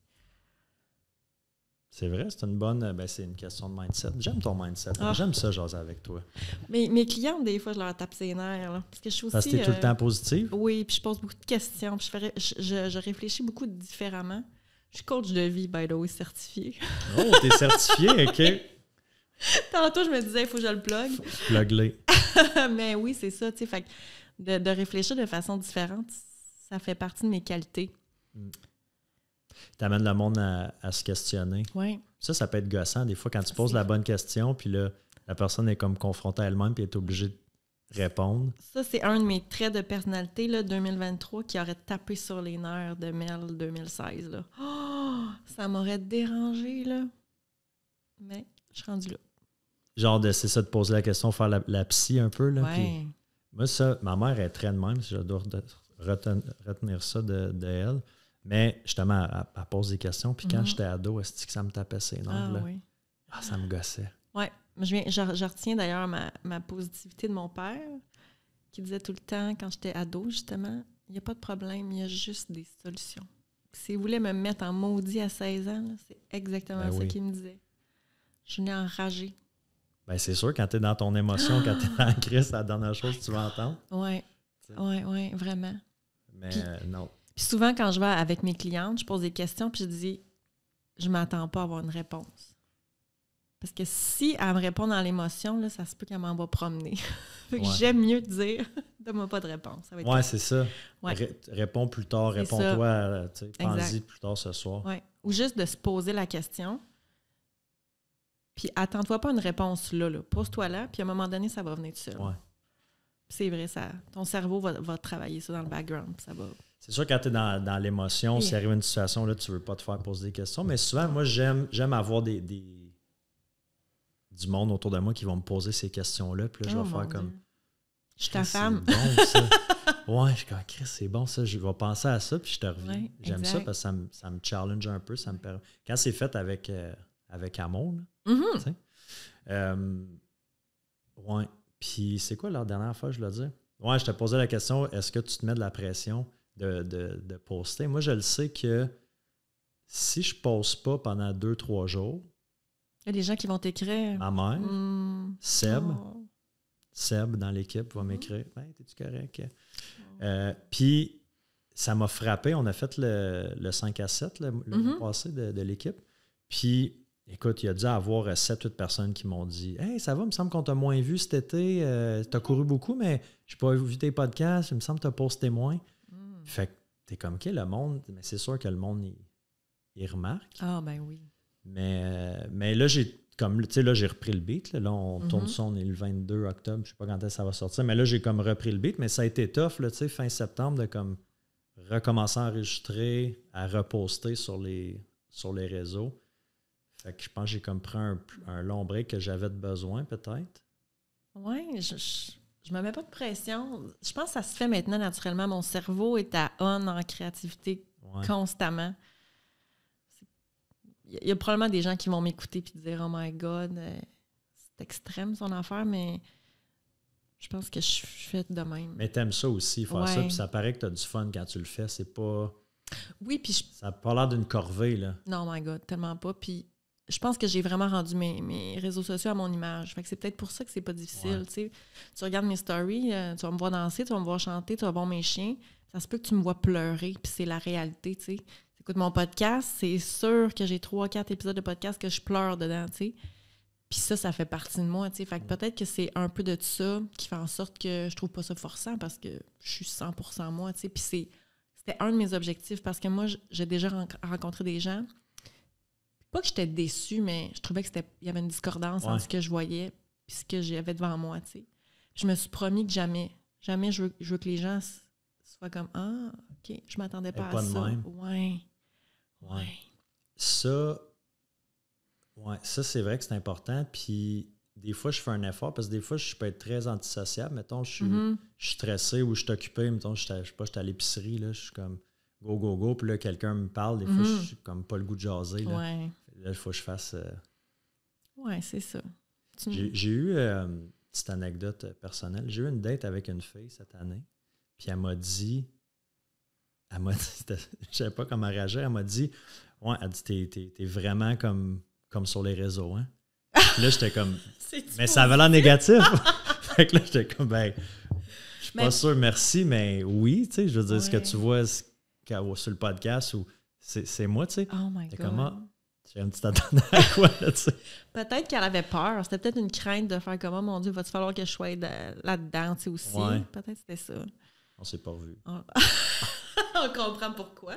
C'est vrai, c'est une question de mindset. J'aime ton mindset. J'aime ça, jaser avec toi. Mais mes clients, des fois, je leur tape ses nerfs. Là, parce que je suis aussi... Parce que t'es tout le temps positive? Oui, puis je pose beaucoup de questions. Puis je réfléchis beaucoup différemment. Je suis coach de vie, by the way, certifiée. Oh, t'es certifiée, OK. Tantôt, je me disais, il faut que je le plug. Plug-les. Mais oui, c'est ça, tu sais. Fait que de réfléchir de façon différente, ça fait partie de mes qualités. T'amènes le monde à se questionner. Oui. Ça peut être gossant. Des fois, quand tu poses la bonne question, puis là, la personne est comme confrontée à elle-même, puis elle est obligée de répondre. Ça, c'est un de mes traits de personnalité, là, 2023, qui aurait tapé sur les nerfs de Mel 2016. Là. Oh, ça m'aurait dérangé, là. Mais je suis rendue là. Genre, c'est ça, de poser la question, faire la psy un peu. Là, ouais. Puis, moi, ça, ma mère est très de même, si je dois retenir ça de elle. Mais justement, elle pose des questions. Puis quand j'étais ado, est-ce que ça me tapait ses nerfs? Là? Oui. Ça me gossait. Oui. Je retiens d'ailleurs ma positivité de mon père, qui disait tout le temps, quand j'étais ado, justement, il n'y a pas de problème, il y a juste des solutions. S'il voulait me mettre en maudit à 16 ans, là, c'est exactement ça qu'il me disait. Je venais enragée. Ben c'est sûr, quand tu es dans ton émotion, quand tu es dans la crise, c'est la dernière chose que tu vas entendre. Oui, vraiment. Mais non. Puis souvent, quand je vais avec mes clientes, je pose des questions puis je dis, je m'attends pas à avoir une réponse. Parce que si elle me répond dans l'émotion, là, ça se peut qu'elle m'en va promener. Fait que j'aime mieux dire, donne-moi pas de réponse. Oui, c'est ça. Ouais. Réponds plus tard, réponds-toi, pense-y plus tard ce soir. Ouais. Ou juste de se poser la question. Puis attends-toi pas une réponse là. Pose-toi là, puis à un moment donné, ça va venir tout seul. Ouais. C'est vrai, ça. Ton cerveau va travailler ça dans le background. Ça va. C'est sûr, quand tu es dans l'émotion, s'il arrive une situation, là, tu ne veux pas te faire poser des questions. Mais souvent, moi, j'aime avoir du monde autour de moi qui vont me poser ces questions-là. Puis là, je vais faire comme... Je suis ta femme. C'est bon, ça. Ouais, je suis comme, Chris, c'est bon ça, je vais penser à ça, puis je te reviens. Ouais, J'aime exact. ça parce que ça me challenge un peu. Quand c'est fait avec amour, là, Mhm. tu sais. Ouais. Puis c'est quoi la dernière fois, je voulais dire? Ouais, je te posais la question, est-ce que tu te mets de la pression de poster? Moi, je le sais que si je ne poste pas pendant 2-3 jours, Il y a des gens qui vont t'écrire. ma mère, Seb dans l'équipe va Mhm. m'écrire « Hey, t'es-tu correct? » Puis ça m'a frappé. On a fait le 5 à 7 le mois passé de l'équipe. Puis écoute, il y a dû avoir 7-8 personnes qui m'ont dit « Hey, ça va, il me semble qu'on t'a moins vu cet été. T'as couru beaucoup, mais je n'ai pas vu tes podcasts. Il me semble que tu as posté moins. Fait que t'es comme « OK, le monde, mais c'est sûr que le monde, il remarque. Ah, ben oui. Mais là, j'ai repris le beat. Là, on tourne ça, on est le 22 octobre. Je ne sais pas quand est-ce que ça va sortir. Mais là, j'ai comme repris le beat. Mais ça a été tough, là, fin septembre, de comme recommencer à enregistrer, à reposter sur les réseaux. Fait que je pense que j'ai comme pris un long break que j'avais de besoin, peut-être. Oui, je me mets pas de pression. Je pense que ça se fait maintenant naturellement. Mon cerveau est à on en créativité constamment. Il y a probablement des gens qui vont m'écouter et dire « Oh my God, c'est extrême son affaire », mais je pense que je fais de même. Mais t'aimes ça aussi, faire ça, puis ça paraît que t'as du fun quand tu le fais. C'est pas... Oui, puis ça n'a pas l'air d'une corvée, là. Non, my God, tellement pas. Puis je pense que j'ai vraiment rendu mes réseaux sociaux à mon image. Fait que c'est peut-être pour ça que c'est pas difficile, tu sais. Tu regardes mes stories, tu vas me voir danser, tu vas me voir chanter, tu vas voir mes chiens. Ça se peut que tu me vois pleurer, puis c'est la réalité, tu sais. Écoute, mon podcast, c'est sûr que j'ai 3-4 épisodes de podcast que je pleure dedans, tu sais. Puis ça fait partie de moi, tu sais. Fait que peut-être que c'est un peu de ça qui fait en sorte que je trouve pas ça forçant parce que je suis 100% moi, tu sais. Puis c'était un de mes objectifs parce que moi, j'ai déjà rencontré des gens. Pas que j'étais déçue, mais je trouvais qu'il y avait une discordance entre ce que je voyais et ce que j'avais devant moi, tu sais. Je me suis promis que jamais je veux que les gens soient comme « Ah, OK, je m'attendais pas à ça. » Ouais. Ça, c'est vrai que c'est important. Puis des fois, je fais un effort parce que des fois, je peux être très antisociable. Mettons, je suis stressé ou je suis occupé. Mettons, je suis à l'épicerie, là, je suis comme go, go, go. Puis là, quelqu'un me parle. Des fois, je suis comme pas le goût de jaser. Là, là il faut que je fasse... Ouais, c'est ça. J'ai eu une petite anecdote personnelle. J'ai eu une date avec une fille cette année. Puis elle m'a dit, je savais pas comment réagir, elle m'a dit, ouais, elle dit, t'es vraiment comme sur les réseaux, hein? Puis là, j'étais comme, mais ça avait l'air négatif. Fait que là, j'étais comme, je suis pas sûr, merci, mais oui, tu sais, je veux dire, ce que tu vois sur le podcast, ou c'est moi, tu sais. Oh my God. Comment, j'ai un petit attendant à quoi, là, tu sais. Peut-être qu'elle avait peur. C'était peut-être une crainte de faire comme, oh mon Dieu, va-t-il falloir que je sois là-dedans, tu sais, aussi. Ouais. Peut-être que c'était ça. On s'est pas revu. On comprend pourquoi.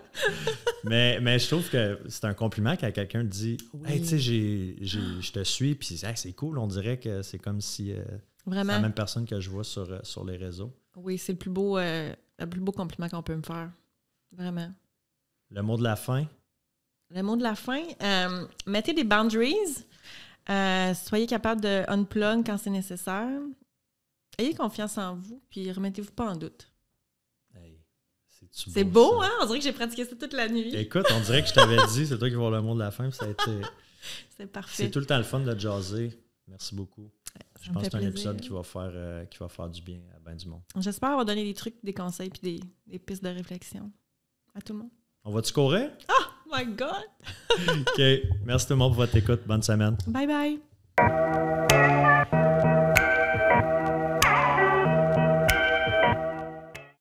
mais je trouve que c'est un compliment quand quelqu'un te dit hey, tu sais, je te suis, puis hey, c'est cool, on dirait que c'est comme si c'est la même personne que je vois sur les réseaux. Oui, c'est le plus beau compliment qu'on peut me faire. Vraiment. Le mot de la fin? Le mot de la fin, mettez des boundaries. Soyez capable de unplug quand c'est nécessaire. Ayez confiance en vous, puis remettez-vous pas en doute. C'est beau, hein? On dirait que j'ai pratiqué ça toute la nuit. Écoute, on dirait que je t'avais dit, c'est toi qui vas avoir le mot de la fin, puis ça a été... C'est parfait. C'est tout le temps le fun de jaser. Merci beaucoup. Je pense que c'est un plaisir. épisode qui va faire du bien à bien du monde. J'espère avoir donné des trucs, des conseils puis des pistes de réflexion à tout le monde. On va-tu courir? Oh my God! OK. Merci tout le monde pour votre écoute. Bonne semaine. Bye bye!